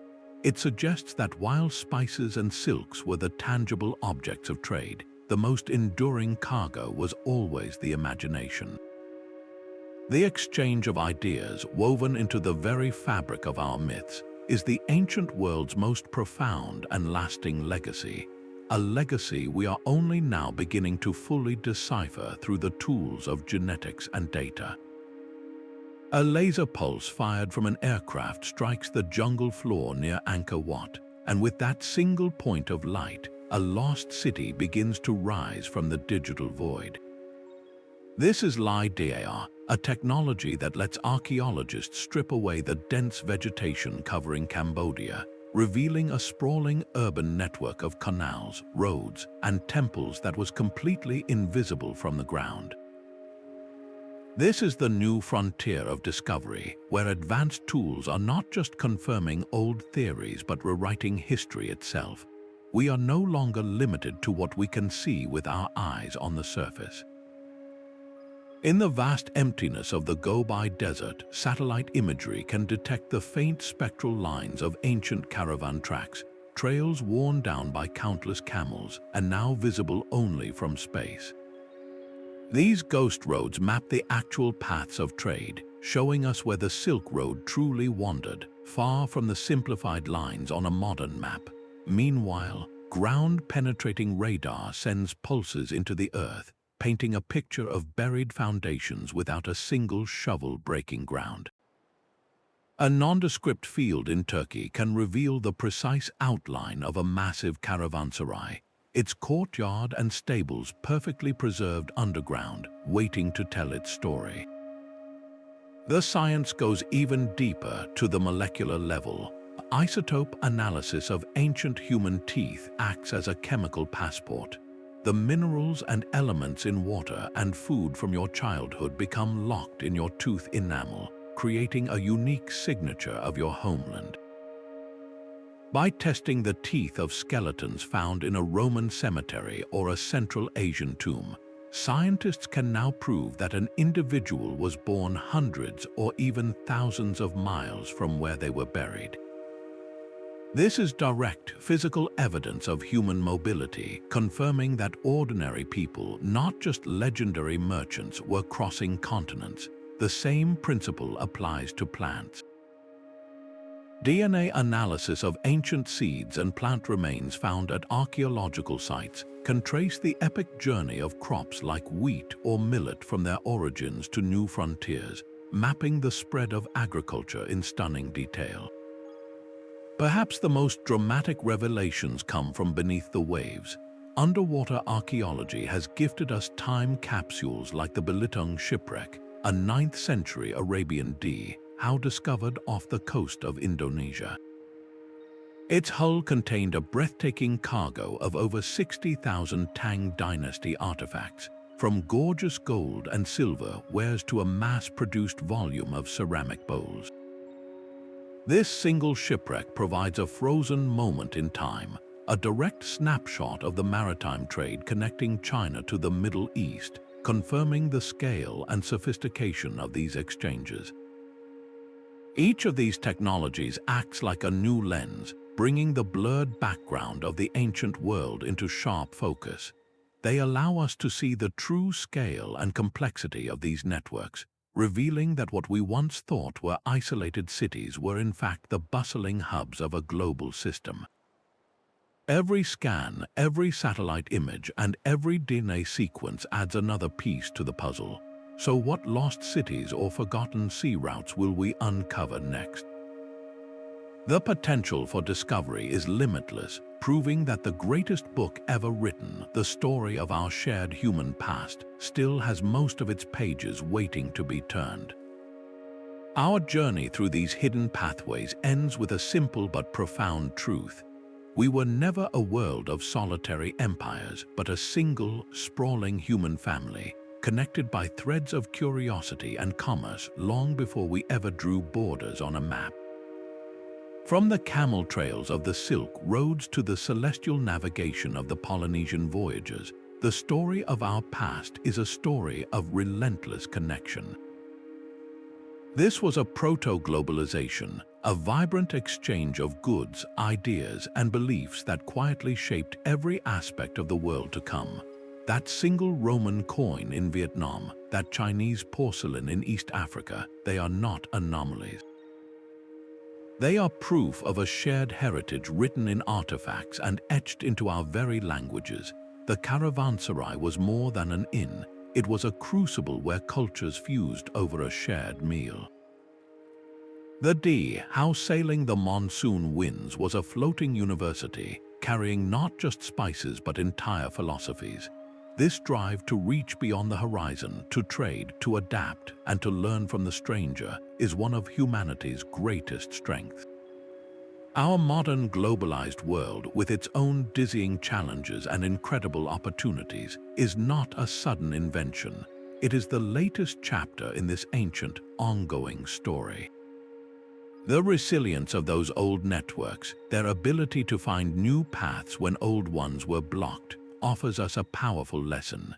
Speaker 1: It suggests that while spices and silks were the tangible objects of trade, the most enduring cargo was always the imagination. The exchange of ideas, woven into the very fabric of our myths, is the ancient world's most profound and lasting legacy, a legacy we are only now beginning to fully decipher through the tools of genetics and data. A laser pulse fired from an aircraft strikes the jungle floor near Angkor Wat, and with that single point of light, a lost city begins to rise from the digital void. This is LiDAR, a technology that lets archaeologists strip away the dense vegetation covering Cambodia, revealing a sprawling urban network of canals, roads, and temples that was completely invisible from the ground. This is the new frontier of discovery, where advanced tools are not just confirming old theories but rewriting history itself. We are no longer limited to what we can see with our eyes on the surface. In the vast emptiness of the Gobi Desert, satellite imagery can detect the faint spectral lines of ancient caravan tracks, trails worn down by countless camels and now visible only from space. These ghost roads map the actual paths of trade, showing us where the Silk Road truly wandered, far from the simplified lines on a modern map. Meanwhile, ground-penetrating radar sends pulses into the earth, painting a picture of buried foundations without a single shovel breaking ground. A nondescript field in Turkey can reveal the precise outline of a massive caravanserai, its courtyard and stables perfectly preserved underground, waiting to tell its story. The science goes even deeper to the molecular level. Isotope analysis of ancient human teeth acts as a chemical passport. The minerals and elements in water and food from your childhood become locked in your tooth enamel, creating a unique signature of your homeland. By testing the teeth of skeletons found in a Roman cemetery or a Central Asian tomb, scientists can now prove that an individual was born hundreds or even thousands of miles from where they were buried. This is direct physical evidence of human mobility, confirming that ordinary people, not just legendary merchants, were crossing continents. The same principle applies to plants. DNA analysis of ancient seeds and plant remains found at archaeological sites can trace the epic journey of crops like wheat or millet from their origins to new frontiers, mapping the spread of agriculture in stunning detail. Perhaps the most dramatic revelations come from beneath the waves. Underwater archaeology has gifted us time capsules like the Belitung shipwreck, a 9th century Arabian dhow discovered off the coast of Indonesia. Its hull contained a breathtaking cargo of over 60,000 Tang Dynasty artifacts, from gorgeous gold and silver wares to a mass-produced volume of ceramic bowls. This single shipwreck provides a frozen moment in time, a direct snapshot of the maritime trade connecting China to the Middle East, confirming the scale and sophistication of these exchanges. Each of these technologies acts like a new lens, bringing the blurred background of the ancient world into sharp focus. They allow us to see the true scale and complexity of these networks, revealing that what we once thought were isolated cities were in fact the bustling hubs of a global system. Every scan, every satellite image, and every DNA sequence adds another piece to the puzzle. So what lost cities or forgotten sea routes will we uncover next? The potential for discovery is limitless, proving that the greatest book ever written, the story of our shared human past, still has most of its pages waiting to be turned. Our journey through these hidden pathways ends with a simple but profound truth. We were never a world of solitary empires, but a single, sprawling human family, connected by threads of curiosity and commerce long before we ever drew borders on a map. From the camel trails of the Silk Roads to the celestial navigation of the Polynesian voyagers, the story of our past is a story of relentless connection. This was a proto-globalization, a vibrant exchange of goods, ideas, and beliefs that quietly shaped every aspect of the world to come. That single Roman coin in Vietnam, that Chinese porcelain in East Africa, they are not anomalies. They are proof of a shared heritage written in artifacts and etched into our very languages. The Caravanserai was more than an inn. It was a crucible where cultures fused over a shared meal. The dhow sailing the monsoon winds was a floating university, carrying not just spices but entire philosophies. This drive to reach beyond the horizon, to trade, to adapt, and to learn from the stranger is one of humanity's greatest strengths. Our modern globalized world, with its own dizzying challenges and incredible opportunities, is not a sudden invention. It is the latest chapter in this ancient, ongoing story. The resilience of those old networks, their ability to find new paths when old ones were blocked, offers us a powerful lesson.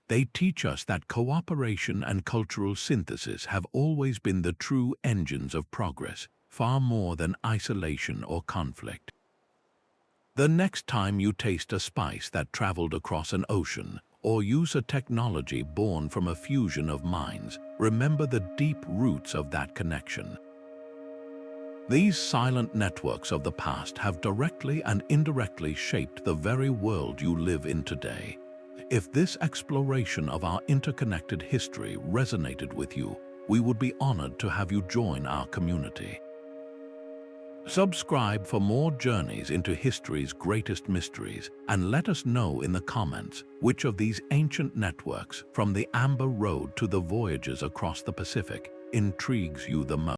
Speaker 1: They teach us that cooperation and cultural synthesis have always been the true engines of progress, far more than isolation or conflict. The next time you taste a spice that traveled across an ocean, or use a technology born from a fusion of minds, remember the deep roots of that connection. These silent networks of the past have directly and indirectly shaped the very world you live in today. If this exploration of our interconnected history resonated with you, we would be honored to have you join our community. Subscribe for more journeys into history's greatest mysteries, and let us know in the comments which of these ancient networks, from the Amber Road to the voyages across the Pacific, intrigues you the most.